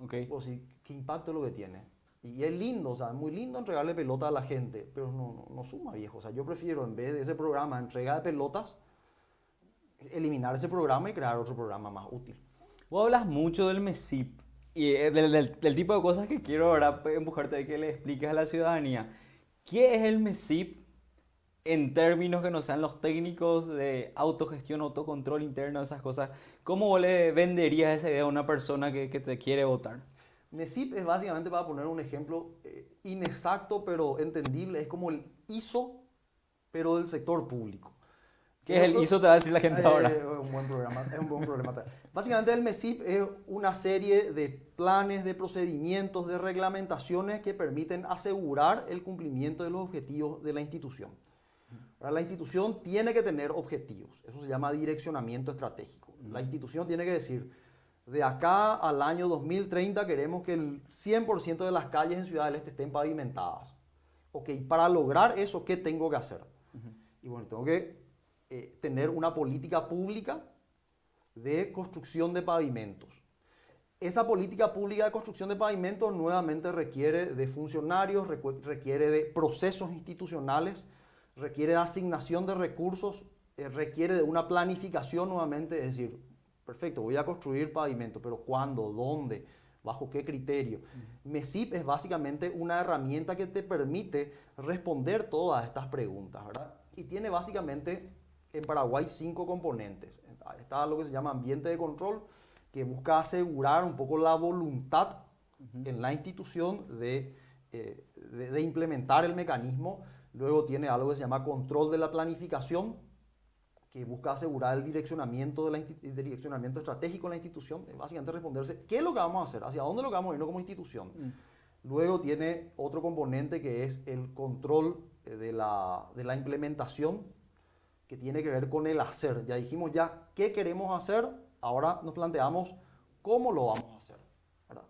Okay. Pues sí, ¿qué impacto es lo que tiene? Y es lindo, o sea, es muy lindo entregarle pelota a la gente, pero no suma, viejo. O sea, yo prefiero, en vez de ese programa de entrega de pelotas, eliminar ese programa y crear otro programa más útil. Vos hablas mucho del MESIP y del tipo de cosas que quiero ahora empujarte a que le expliques a la ciudadanía. ¿Qué es el MESIP en términos que no sean los técnicos de autogestión, autocontrol interno, esas cosas? ¿Cómo vos le venderías esa idea a una persona que te quiere votar? MESIP es básicamente, para poner un ejemplo inexacto pero entendible, es como el ISO, pero del sector público. ¿Qué es el ISO? Te va a decir la gente ahora. Es un buen problema. Básicamente el MESIP es una serie de planes, de procedimientos, de reglamentaciones que permiten asegurar el cumplimiento de los objetivos de la institución. La institución tiene que tener objetivos, eso se llama direccionamiento estratégico. La institución tiene que decir, de acá al año 2030 queremos que el 100% de las calles en Ciudad del Este estén pavimentadas. Ok, para lograr eso, ¿qué tengo que hacer? Y bueno, tengo que tener una política pública de construcción de pavimentos. Esa política pública de construcción de pavimentos nuevamente requiere de funcionarios, requiere de procesos institucionales, requiere de asignación de recursos, requiere de una planificación nuevamente, es decir, perfecto, voy a construir pavimento, pero ¿cuándo? ¿Dónde? ¿Bajo qué criterio? MESIP es básicamente una herramienta que te permite responder todas estas preguntas, ¿verdad? Y tiene básicamente en Paraguay 5 componentes. Está lo que se llama ambiente de control, que busca asegurar un poco la voluntad en la institución de implementar el mecanismo. Luego tiene algo que se llama control de la planificación, que busca asegurar el direccionamiento estratégico de la institución, básicamente responderse qué es lo que vamos a hacer, hacia dónde lo que vamos a ir como institución. Luego tiene otro componente que es el control de la implementación, que tiene que ver con el hacer. Ya dijimos ya qué queremos hacer, ahora nos planteamos cómo lo vamos a hacer, ¿verdad?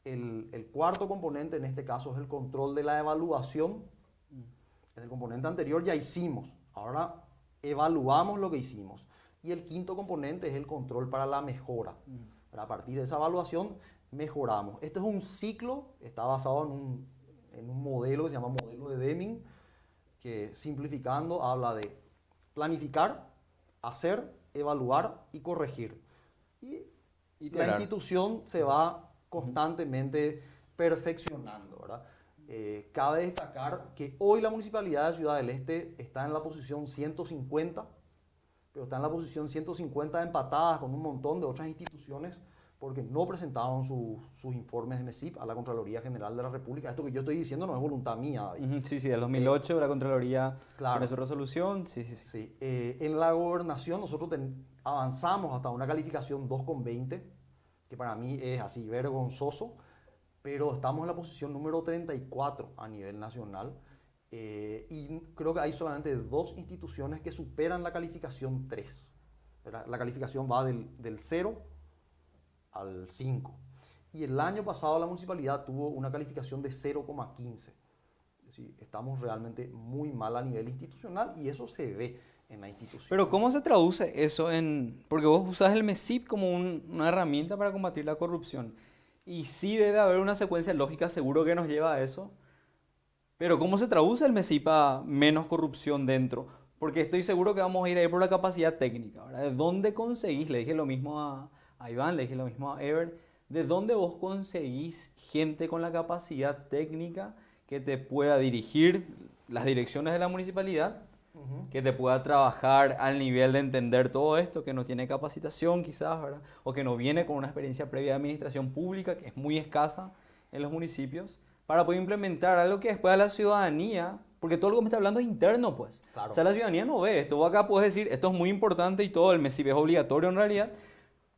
El cuarto componente en este caso es el control de la evaluación. En el componente anterior ya hicimos, ahora evaluamos lo que hicimos. Y el quinto componente es el control para la mejora. A partir de esa evaluación mejoramos. Esto es un ciclo, está basado en un modelo que se llama modelo de Deming, que simplificando habla de planificar, hacer, evaluar y corregir. Y la institución se va constantemente perfeccionando, ¿verdad? Cabe destacar que hoy la Municipalidad de Ciudad del Este está en la posición 150, pero está en la posición 150 empatadas con un montón de otras instituciones porque no presentaban sus informes de MESIP a la Contraloría General de la República. Esto que yo estoy diciendo no es voluntad mía, David. Sí, del 2008 la Contraloría claro. tiene su resolución. Sí. En la gobernación nosotros avanzamos hasta una calificación 2,20, que para mí es así vergonzoso, pero estamos en la posición número 34 a nivel nacional y creo que hay solamente 2 instituciones que superan la calificación 3. La calificación va del 0 al 5. Y el año pasado la municipalidad tuvo una calificación de 0,15. Es decir, estamos realmente muy mal a nivel institucional y eso se ve en la institución. Pero ¿cómo se traduce eso en...? Porque vos usás el MESIP como una herramienta para combatir la corrupción. Y sí debe haber una secuencia lógica seguro que nos lleva a eso. Pero ¿cómo se traduce el MESIP a menos corrupción dentro? Porque estoy seguro que vamos a ir ahí por la capacidad técnica, ¿verdad? ¿De dónde conseguís? Le dije lo mismo a Iván, le dije lo mismo a Ever. ¿De dónde vos conseguís gente con la capacidad técnica que te pueda dirigir las direcciones de la municipalidad? Que te pueda trabajar al nivel de entender todo esto, que no tiene capacitación quizás, ¿verdad? O que no viene con una experiencia previa de administración pública, que es muy escasa en los municipios, para poder implementar algo que después a la ciudadanía, porque todo lo que me está hablando es interno, pues. Claro. O sea, la ciudadanía no ve esto. Vos acá puedes decir, esto es muy importante y todo, el MESIP es obligatorio en realidad,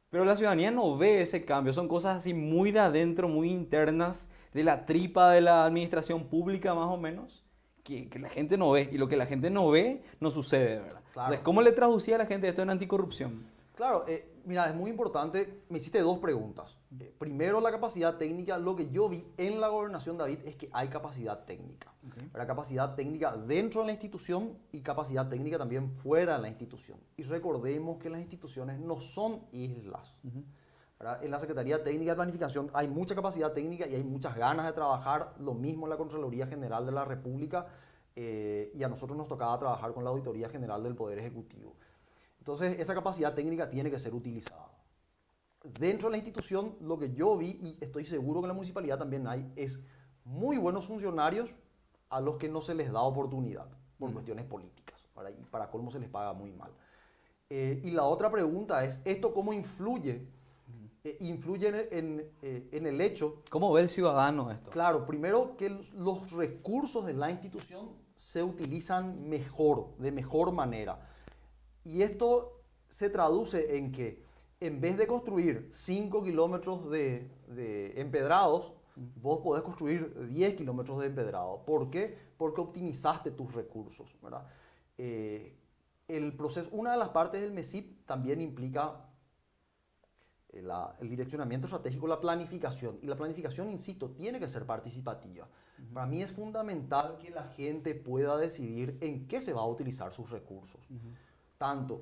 pero la ciudadanía no ve ese cambio. Son cosas así muy de adentro, muy internas, de la tripa de la administración pública más o menos, que la gente no ve, y lo que la gente no ve no sucede, ¿verdad? Claro. Entonces, ¿cómo le traducía a la gente esto en anticorrupción? Claro, mira, es muy importante, me hiciste 2 preguntas. Primero, la capacidad técnica. Lo que yo vi en la gobernación, David, es que hay capacidad técnica. La capacidad técnica dentro de la institución y capacidad técnica también fuera de la institución. Y recordemos que las instituciones no son islas. En la Secretaría Técnica de Planificación hay mucha capacidad técnica y hay muchas ganas de trabajar. Lo mismo en la Contraloría General de la República y a nosotros nos tocaba trabajar con la Auditoría General del Poder Ejecutivo. Entonces, esa capacidad técnica tiene que ser utilizada. Dentro de la institución, lo que yo vi, y estoy seguro que en la municipalidad también hay, es muy buenos funcionarios a los que no se les da oportunidad por cuestiones políticas. Y para colmo se les paga muy mal. Y la otra pregunta es, ¿esto cómo influye? Influye en el hecho... ¿Cómo ve el ciudadano esto? Claro, primero que los recursos de la institución se utilizan mejor, de mejor manera. Y esto se traduce en que en vez de construir 5 kilómetros de empedrados, vos podés construir 10 kilómetros de empedrado. ¿Por qué? Porque optimizaste tus recursos, ¿verdad? El proceso, una de las partes del MESIP también implica el direccionamiento estratégico, la planificación. Y la planificación, insisto, tiene que ser participativa. Para mí es fundamental que la gente pueda decidir en qué se va a utilizar sus recursos. Tanto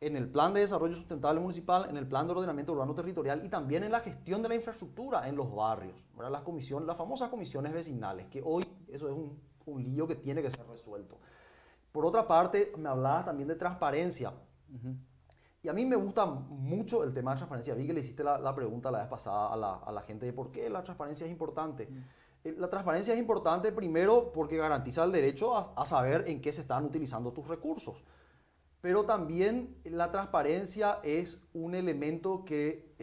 en el Plan de Desarrollo Sustentable Municipal, en el Plan de Ordenamiento Urbano Territorial y también en la gestión de la infraestructura en los barrios, ¿verdad? Las famosas comisiones vecinales, que hoy eso es un lío que tiene que ser resuelto. Por otra parte, me hablabas también de transparencia. Y a mí me gusta mucho el tema de transparencia. Vi que le hiciste la pregunta la vez pasada a la gente de por qué la transparencia es importante. La transparencia es importante primero porque garantiza el derecho a saber en qué se están utilizando tus recursos. Pero también la transparencia es un elemento que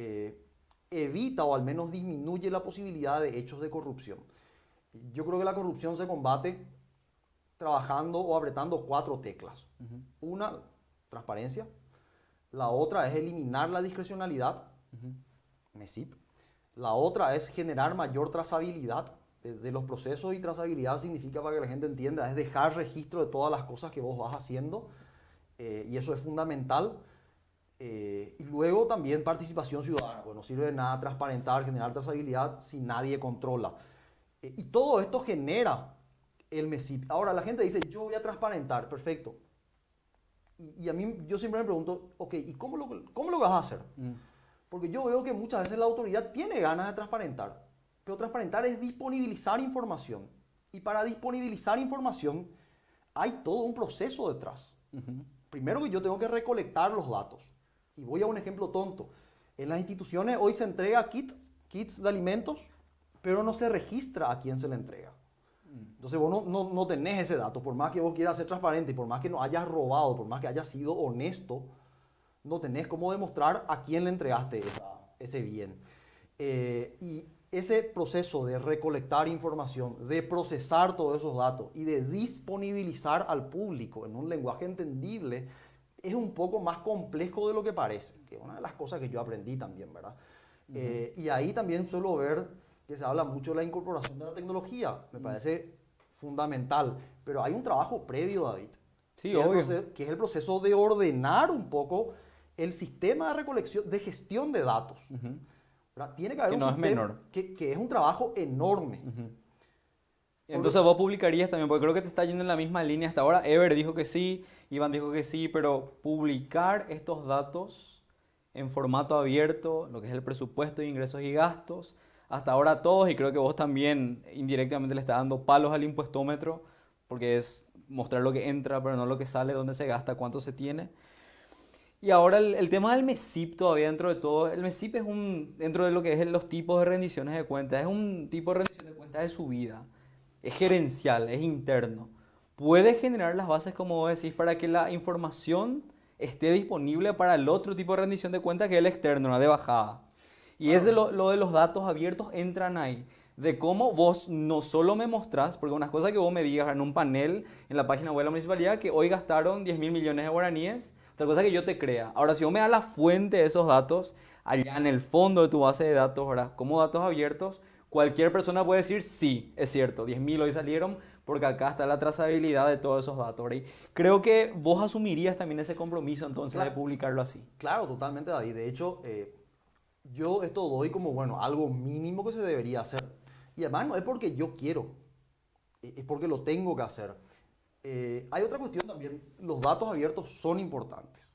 evita o al menos disminuye la posibilidad de hechos de corrupción. Yo creo que la corrupción se combate trabajando o apretando 4 teclas. Una, transparencia. La otra es eliminar la discrecionalidad, MESIP. La otra es generar mayor trazabilidad de los procesos, y trazabilidad significa, para que la gente entienda, es dejar registro de todas las cosas que vos vas haciendo, y eso es fundamental. Y luego también participación ciudadana, pues no sirve de nada transparentar, generar trazabilidad si nadie controla. Y todo esto genera el MESIP. Ahora la gente dice, yo voy a transparentar, perfecto. Y a mí, yo siempre me pregunto, ok, ¿y cómo lo vas a hacer? Porque yo veo que muchas veces la autoridad tiene ganas de transparentar, pero transparentar es disponibilizar información. Y para disponibilizar información hay todo un proceso detrás. Primero que yo tengo que recolectar los datos. Y voy a un ejemplo tonto. En las instituciones hoy se entrega kits de alimentos, pero no se registra a quién se le entrega. Entonces vos no tenés ese dato, por más que vos quieras ser transparente, por más que no hayas robado, por más que hayas sido honesto, no tenés cómo demostrar a quién le entregaste ese bien. Y ese proceso de recolectar información, de procesar todos esos datos y de disponibilizar al público en un lenguaje entendible es un poco más complejo de lo que parece, que es una de las cosas que yo aprendí también, ¿verdad? Y ahí también suelo ver que se habla mucho de la incorporación de la tecnología, me parece fundamental, pero hay un trabajo previo, David, Sí, obvio. que es el proceso de ordenar un poco el sistema de recolección, de gestión de datos. ¿Verdad? Tiene que haber Que un no es sistema menor. que es un trabajo enorme. Entonces vos publicarías también, porque creo que te está yendo en la misma línea hasta ahora. Ever dijo que sí, Iván dijo que sí, pero publicar estos datos en formato abierto, lo que es el presupuesto de ingresos y gastos, hasta ahora todos, y creo que vos también indirectamente le estás dando palos al impuestómetro, porque es mostrar lo que entra, pero no lo que sale, dónde se gasta, cuánto se tiene. Y ahora el tema del MESIP todavía dentro de todo, el MESIP es dentro de lo que es los tipos de rendiciones de cuentas, es un tipo de rendición de cuentas de subida, es gerencial, es interno. Puede generar las bases, como vos decís, para que la información esté disponible para el otro tipo de rendición de cuentas que es el externo, la de bajada. Y ese lo de los datos abiertos entran ahí. De cómo vos no solo me mostrás, porque unas cosas que vos me digas en un panel en la página web de la municipalidad que hoy gastaron 10.000 millones de guaraníes, otra cosa que yo te crea. Ahora, si vos me das la fuente de esos datos, allá en el fondo de tu base de datos, ¿verdad? Como datos abiertos, cualquier persona puede decir, sí, es cierto, 10.000 hoy salieron porque acá está la trazabilidad de todos esos datos, ¿verdad? Y creo que vos asumirías también ese compromiso entonces Claro. de publicarlo así. Claro, totalmente, David. De hecho, yo esto doy como, bueno, algo mínimo que se debería hacer. Y además no es porque yo quiero, es porque lo tengo que hacer. Hay otra cuestión también, los datos abiertos son importantes.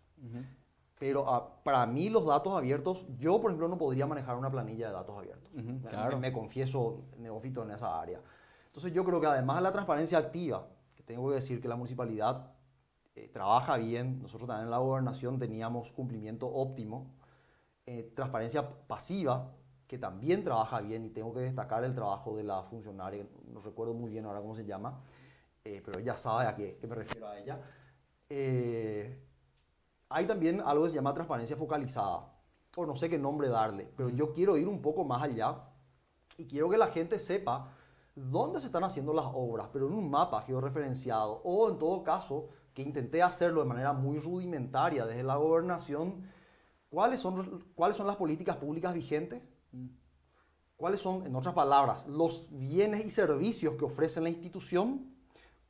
Pero para mí los datos abiertos, yo por ejemplo no podría manejar una planilla de datos abiertos. Claro. Me confieso neófito en esa área. Entonces yo creo que además de la transparencia activa, que tengo que decir que la municipalidad trabaja bien, nosotros también en la gobernación teníamos cumplimiento óptimo, transparencia pasiva, que también trabaja bien, y tengo que destacar el trabajo de la funcionaria, no recuerdo muy bien ahora cómo se llama, pero ella sabe a qué me refiero a ella. Hay también algo que se llama transparencia focalizada, o no sé qué nombre darle, pero yo quiero ir un poco más allá y quiero que la gente sepa dónde se están haciendo las obras, pero en un mapa georreferenciado, o en todo caso, que intenté hacerlo de manera muy rudimentaria desde la gobernación, cuáles son las políticas públicas vigentes, cuáles son, en otras palabras, los bienes y servicios que ofrece la institución,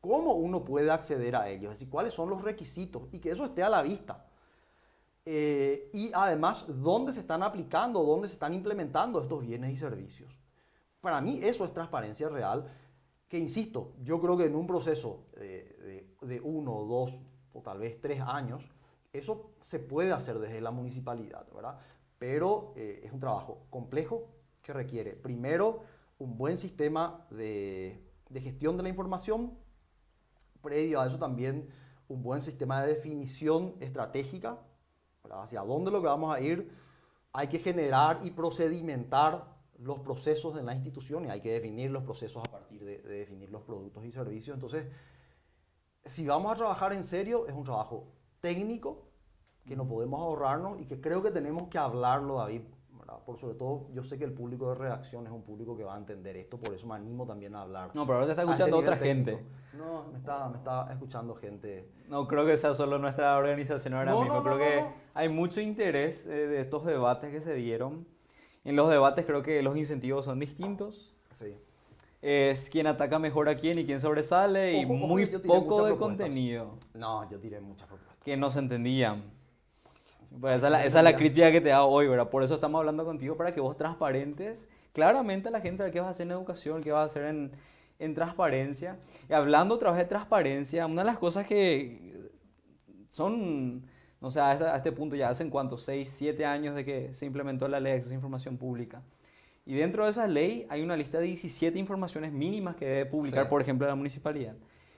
cómo uno puede acceder a ellos, es decir, cuáles son los requisitos, y que eso esté a la vista. Y además, dónde se están aplicando, dónde se están implementando estos bienes y servicios. Para mí eso es transparencia real, que insisto, yo creo que en un proceso de 1, 2 o tal vez 3 años, Eso se puede hacer desde la municipalidad, ¿verdad? Pero es un trabajo complejo que requiere, primero, un buen sistema de gestión de la información, previo a eso también un buen sistema de definición estratégica, ¿verdad? Hacia dónde lo que vamos a ir. Hay que generar y procedimentar los procesos de la institución y hay que definir los procesos a partir de definir los productos y servicios. Entonces, si vamos a trabajar en serio, es un trabajo técnico que no podemos ahorrarnos y que creo que tenemos que hablarlo, David, ¿verdad? Por sobre todo, yo sé que el público de redacción es un público que va a entender esto, por eso me animo también a hablar. No, pero ahora te está a este escuchando nivel otra técnico. gente. No, me está escuchando gente. No creo que sea solo nuestra organización ahora mismo. No, Creo que hay mucho interés de estos debates que se dieron. En los debates creo que los incentivos son distintos. Sí. Es quién ataca mejor a quién y quién sobresale y Ojo, muy que yo tiré poco muchas de propuestas. contenido No, yo tiré muchas propuestas. que no se entendían. Pues esa es la crítica que te hago hoy, ¿verdad? Por eso estamos hablando contigo, para que vos transparentes claramente a la gente qué vas a hacer en educación, qué vas a hacer en transparencia. Y hablando otra vez de transparencia, una de las cosas que son, no sé, a este punto ya hacen cuánto, 6, 7 años de que se implementó la ley de acceso a información pública. Y dentro de esa ley hay una lista de 17 informaciones mínimas que debe publicar, Sí. por ejemplo, la municipalidad.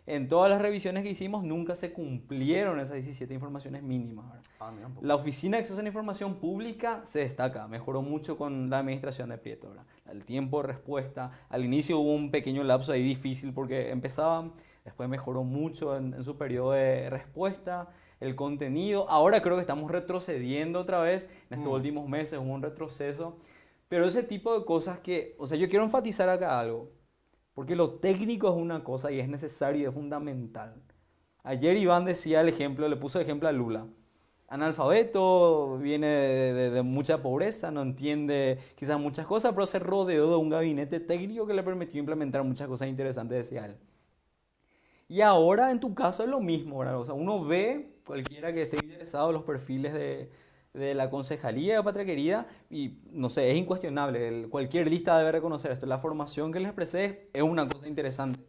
En todas las revisiones que hicimos nunca se cumplieron esas 17 informaciones mínimas, ¿verdad? Mira un poco. La Oficina de Acceso a la Información Pública se destaca, mejoró mucho con la administración de Prieto, ¿verdad? El tiempo de respuesta, al inicio hubo un pequeño lapso ahí difícil porque empezaban, después mejoró mucho en su periodo de respuesta, el contenido. Ahora creo que estamos retrocediendo otra vez, en estos últimos meses hubo un retroceso, pero ese tipo de cosas que, o sea, yo quiero enfatizar acá algo, porque lo técnico es una cosa y es necesario y es fundamental. Ayer Iván decía el ejemplo, le puso de ejemplo a Lula. Analfabeto, viene de mucha pobreza, no entiende quizás muchas cosas, pero se rodeó de un gabinete técnico que le permitió implementar muchas cosas interesantes, decía él. Y ahora en tu caso es lo mismo, ¿verdad? O sea, uno ve, cualquiera que esté interesado en los perfiles de la Concejalía de Patria Querida, y no sé, es incuestionable, cualquier lista debe reconocer esto, la formación que les expresé es una cosa interesante.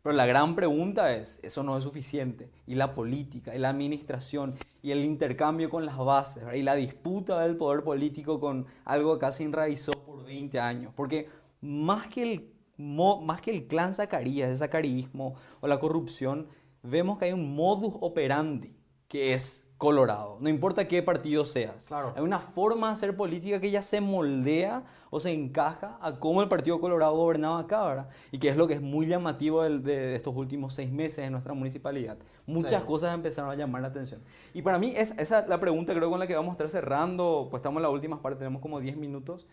Pero la gran pregunta es, eso no es suficiente, y la política, y la administración, y el intercambio con las bases, ¿verdad? Y la disputa del poder político con algo que acá se enraizó por 20 años, porque más que el clan Zacarías, el zacarísmo o la corrupción, vemos que hay un modus operandi que es colorado, no importa qué partido seas. Claro. Hay una forma de hacer política que ya se moldea o se encaja a cómo el Partido Colorado gobernaba acá, ¿verdad? Y que es lo que es muy llamativo de estos últimos 6 meses en nuestra municipalidad. Muchas Sí. cosas empezaron a llamar la atención. Y para mí esa es la pregunta, creo, con la que vamos a estar cerrando, pues estamos en las últimas partes, tenemos como 10 minutos.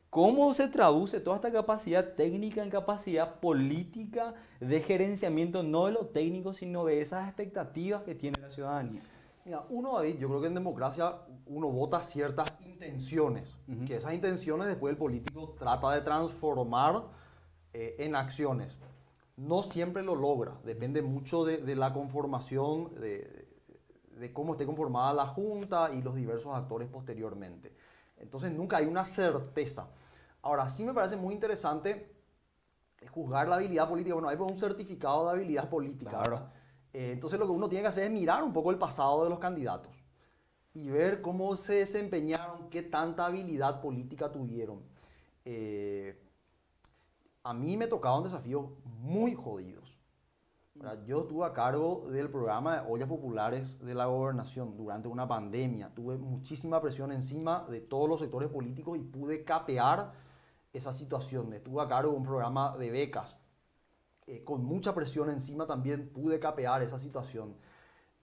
¿Cómo se traduce toda esta capacidad técnica en capacidad política de gerenciamiento, no de lo técnico, sino de esas expectativas que tiene la ciudadanía? Mira, David, yo creo que en democracia uno vota ciertas intenciones, que esas intenciones después el político trata de transformar en acciones. No siempre lo logra, depende mucho de la conformación, de cómo esté conformada la Junta y los diversos actores posteriormente. Entonces nunca hay una certeza. Ahora, sí me parece muy interesante juzgar la habilidad política. Bueno, hay un certificado de habilidad política. Claro. ¿Verdad? Entonces lo que uno tiene que hacer es mirar un poco el pasado de los candidatos y ver cómo se desempeñaron, qué tanta habilidad política tuvieron. A mí me tocaban desafíos muy jodidos. ¿Verdad? Yo estuve a cargo del programa de ollas populares de la gobernación durante una pandemia. Tuve muchísima presión encima de todos los sectores políticos y pude capear esa situación. Estuve a cargo de un programa de becas. Con mucha presión encima también pude capear esa situación.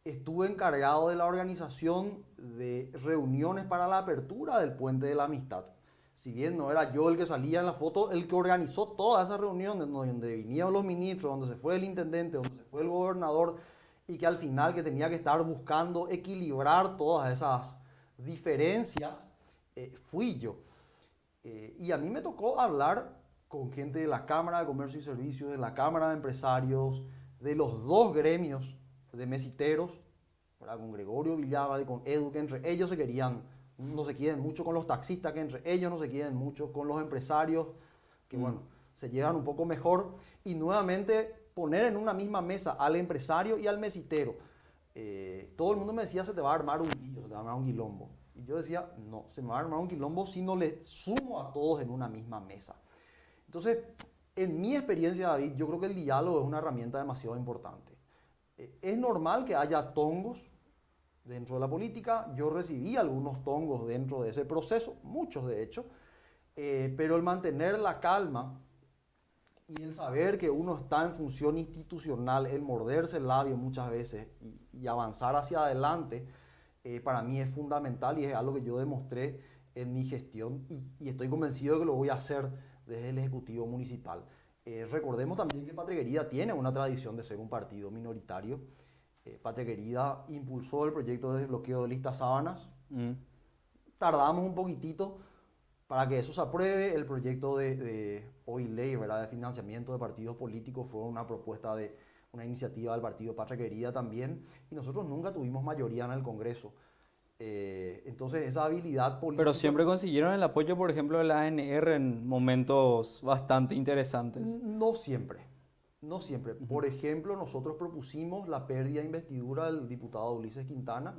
Estuve encargado de la organización de reuniones para la apertura del Puente de la Amistad. Si bien no era yo el que salía en la foto, el que organizó toda esa reunión donde vinieron los ministros, donde se fue el intendente, donde se fue el gobernador, y que al final que tenía que estar buscando equilibrar todas esas diferencias, fui yo. Y a mí me tocó hablar con gente de la Cámara de Comercio y Servicios, de la Cámara de Empresarios, de los dos gremios de mesiteros, ¿verdad? Con Gregorio Villalba y con Edu, que entre ellos no se quieren mucho, con los taxistas, que entre ellos no se quieren mucho, con los empresarios, que bueno, se llevan un poco mejor, y nuevamente poner en una misma mesa al empresario y al mesitero. todo el mundo me decía, se te va a armar un lío, se te va a armar un quilombo. Y yo decía, no, se me va a armar un quilombo si no le sumo a todos en una misma mesa. Entonces, en mi experiencia, David, yo creo que el diálogo es una herramienta demasiado importante. Es normal que haya tongos dentro de la política. Yo recibí algunos tongos dentro de ese proceso, muchos de hecho, pero el mantener la calma y el saber que uno está en función institucional, el morderse el labio muchas veces y avanzar hacia adelante, para mí es fundamental y es algo que yo demostré en mi gestión y estoy convencido de que lo voy a hacer desde el Ejecutivo Municipal. Recordemos también que Patria Querida tiene una tradición de ser un partido minoritario. Patria Querida impulsó el proyecto de desbloqueo de listas sábanas. Tardamos un poquitito para que eso se apruebe. El proyecto de hoy ley, ¿verdad?, de financiamiento de partidos políticos fue una propuesta de una iniciativa del partido Patria Querida también. Y nosotros nunca tuvimos mayoría en el Congreso. Entonces esa habilidad política... Pero siempre consiguieron el apoyo, por ejemplo, de la ANR en momentos bastante interesantes. No siempre, no siempre. Por ejemplo, nosotros propusimos la pérdida de investidura del diputado Ulises Quintana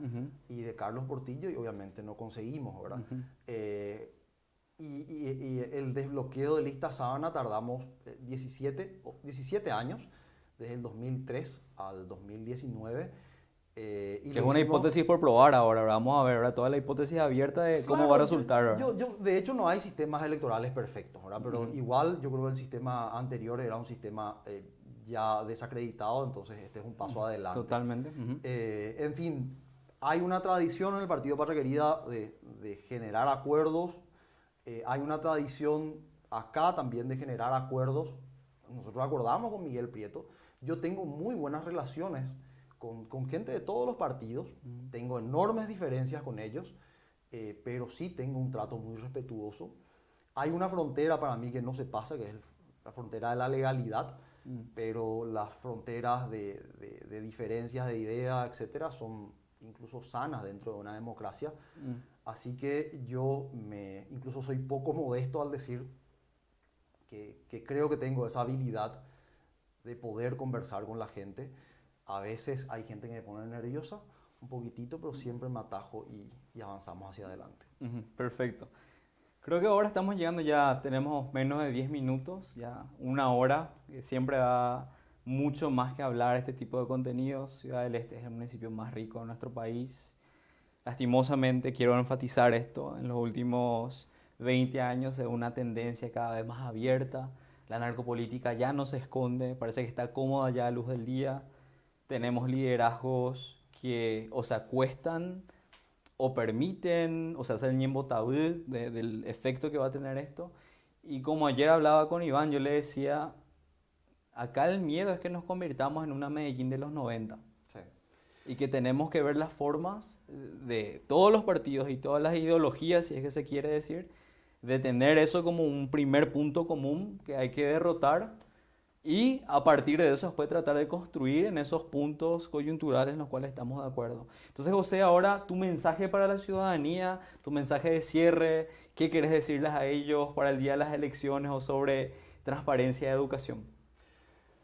y de Carlos Portillo y obviamente no conseguimos, ¿verdad? Y el desbloqueo de lista sábana tardamos 17 años, desde el 2003 al 2019. Que es una hipótesis por probar ahora. Vamos a ver, ¿verdad?, toda la hipótesis abierta de cómo va a resultar. De hecho, no hay sistemas electorales perfectos, ¿verdad? Pero igual yo creo que el sistema anterior era un sistema ya desacreditado, entonces este es un paso adelante. Totalmente. En fin, hay una tradición en el Partido Patria Querida de generar acuerdos. Hay una tradición acá también de generar acuerdos. Nosotros acordamos con Miguel Prieto. Yo tengo muy buenas relaciones con gente de todos los partidos. Tengo enormes diferencias con ellos, pero sí tengo un trato muy respetuoso. Hay una frontera para mí que no se pasa, que es la frontera de la legalidad, pero las fronteras de diferencias de ideas, etcétera, son incluso sanas dentro de una democracia. Así que yo incluso soy poco modesto al decir que creo que tengo esa habilidad de poder conversar con la gente. A veces hay gente que me pone nerviosa, un poquitito, pero siempre me atajo y avanzamos hacia adelante. Perfecto. Creo que ahora estamos llegando ya, tenemos menos de 10 minutos, ya una hora, que siempre da mucho más que hablar este tipo de contenidos. Ciudad del Este es el municipio más rico de nuestro país. Lastimosamente, quiero enfatizar esto, en los últimos 20 años es una tendencia cada vez más abierta. La narcopolítica ya no se esconde, parece que está cómoda ya a luz del día. Tenemos liderazgos que o se acuestan o permiten, o se hace el ñembo tabú del efecto que va a tener esto. Y como ayer hablaba con Iván, yo le decía, acá el miedo es que nos convirtamos en una Medellín de los 90. Sí. Y que tenemos que ver las formas de todos los partidos y todas las ideologías, si es que se quiere decir, de tener eso como un primer punto común que hay que derrotar. Y a partir de eso después tratar de construir en esos puntos coyunturales en los cuales estamos de acuerdo. Entonces, José, ahora tu mensaje para la ciudadanía, tu mensaje de cierre, ¿qué quieres decirles a ellos para el día de las elecciones o sobre transparencia y educación?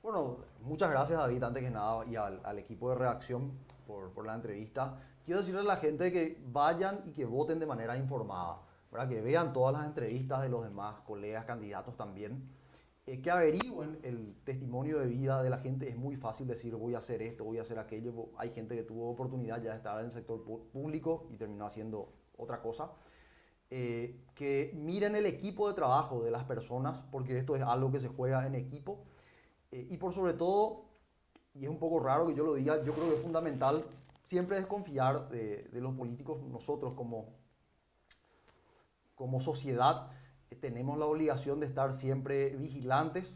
Bueno, muchas gracias, David, antes que nada, y al equipo de redacción por la entrevista. Quiero decirle a la gente que vayan y que voten de manera informada, ¿verdad? Que vean todas las entrevistas de los demás colegas candidatos también. Que averigüen el testimonio de vida de la gente. Es muy fácil decir voy a hacer esto, voy a hacer aquello. Hay gente que tuvo oportunidad ya de estar en el sector público y terminó haciendo otra cosa. Que miren el equipo de trabajo de las personas, porque esto es algo que se juega en equipo. Y por sobre todo, y es un poco raro que yo lo diga, yo creo que es fundamental siempre desconfiar de los políticos. Nosotros como sociedad tenemos la obligación de estar siempre vigilantes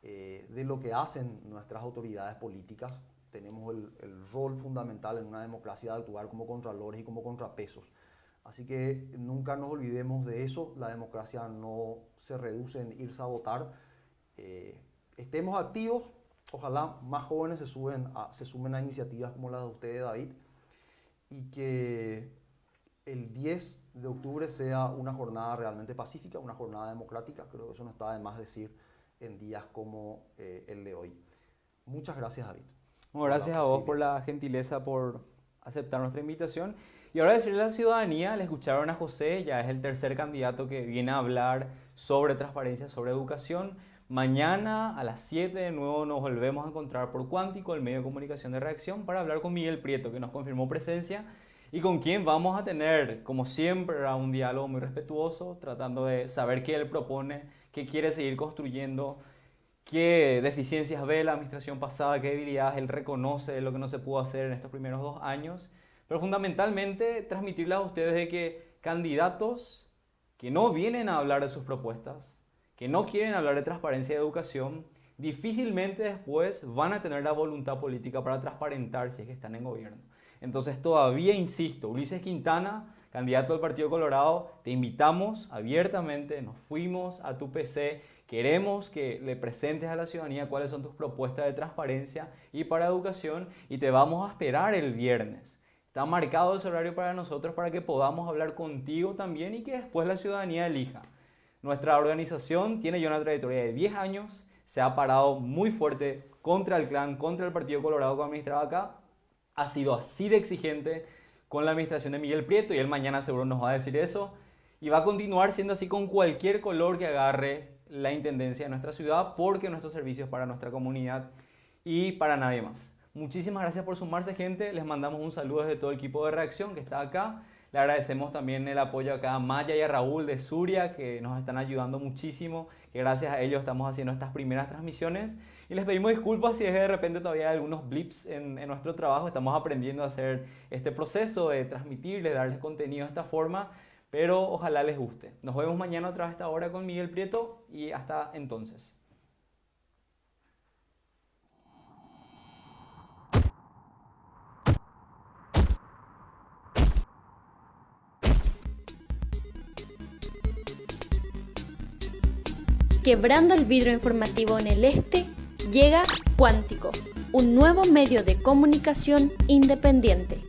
de lo que hacen nuestras autoridades políticas. Tenemos el rol fundamental en una democracia de actuar como contralores y como contrapesos. Así que nunca nos olvidemos de eso. La democracia no se reduce en irse a votar. Estemos activos. Ojalá más jóvenes se sumen a iniciativas como las de ustedes, David. Y que el 10 de octubre sea una jornada realmente pacífica, una jornada democrática. Creo que eso no está de más decir en días como el de hoy. Muchas gracias, David. Bueno, gracias a vos por la gentileza, por aceptar nuestra invitación. Y ahora decirle a la ciudadanía, le escucharon a José, ya es el tercer candidato que viene a hablar sobre transparencia, sobre educación. Mañana a las 7 de nuevo nos volvemos a encontrar por Cuántico, el medio de comunicación de Reacción, para hablar con Miguel Prieto, que nos confirmó presencia y con quien vamos a tener, como siempre, un diálogo muy respetuoso, tratando de saber qué él propone, qué quiere seguir construyendo, qué deficiencias ve la administración pasada, qué debilidades él reconoce de lo que no se pudo hacer en estos primeros 2 años, pero fundamentalmente transmitirles a ustedes de que candidatos que no vienen a hablar de sus propuestas, que no quieren hablar de transparencia y educación, difícilmente después van a tener la voluntad política para transparentar si es que están en gobierno. Entonces todavía insisto, Ulises Quintana, candidato del Partido Colorado, te invitamos abiertamente, nos fuimos a tu PC, queremos que le presentes a la ciudadanía cuáles son tus propuestas de transparencia y para educación y te vamos a esperar el viernes. Está marcado ese horario para nosotros para que podamos hablar contigo también y que después la ciudadanía elija. Nuestra organización tiene ya una trayectoria de 10 años, se ha parado muy fuerte contra el clan, contra el Partido Colorado que administraba acá, ha sido así de exigente con la administración de Miguel Prieto y él mañana seguro nos va a decir eso y va a continuar siendo así con cualquier color que agarre la intendencia de nuestra ciudad porque nuestros servicios para nuestra comunidad y para nadie más. Muchísimas gracias por sumarse, gente, les mandamos un saludo desde todo el equipo de Reacción que está acá. Le agradecemos también el apoyo acá a Maya y a Raúl de Suria, que nos están ayudando muchísimo, que gracias a ellos estamos haciendo estas primeras transmisiones. Y les pedimos disculpas si es que de repente todavía hay algunos blips en nuestro trabajo. Estamos aprendiendo a hacer este proceso de transmitirles, darles contenido de esta forma, pero ojalá les guste. Nos vemos mañana otra vez a esta hora con Miguel Prieto y hasta entonces. Quebrando el vidrio informativo en el este, llega Cuántico, un nuevo medio de comunicación independiente.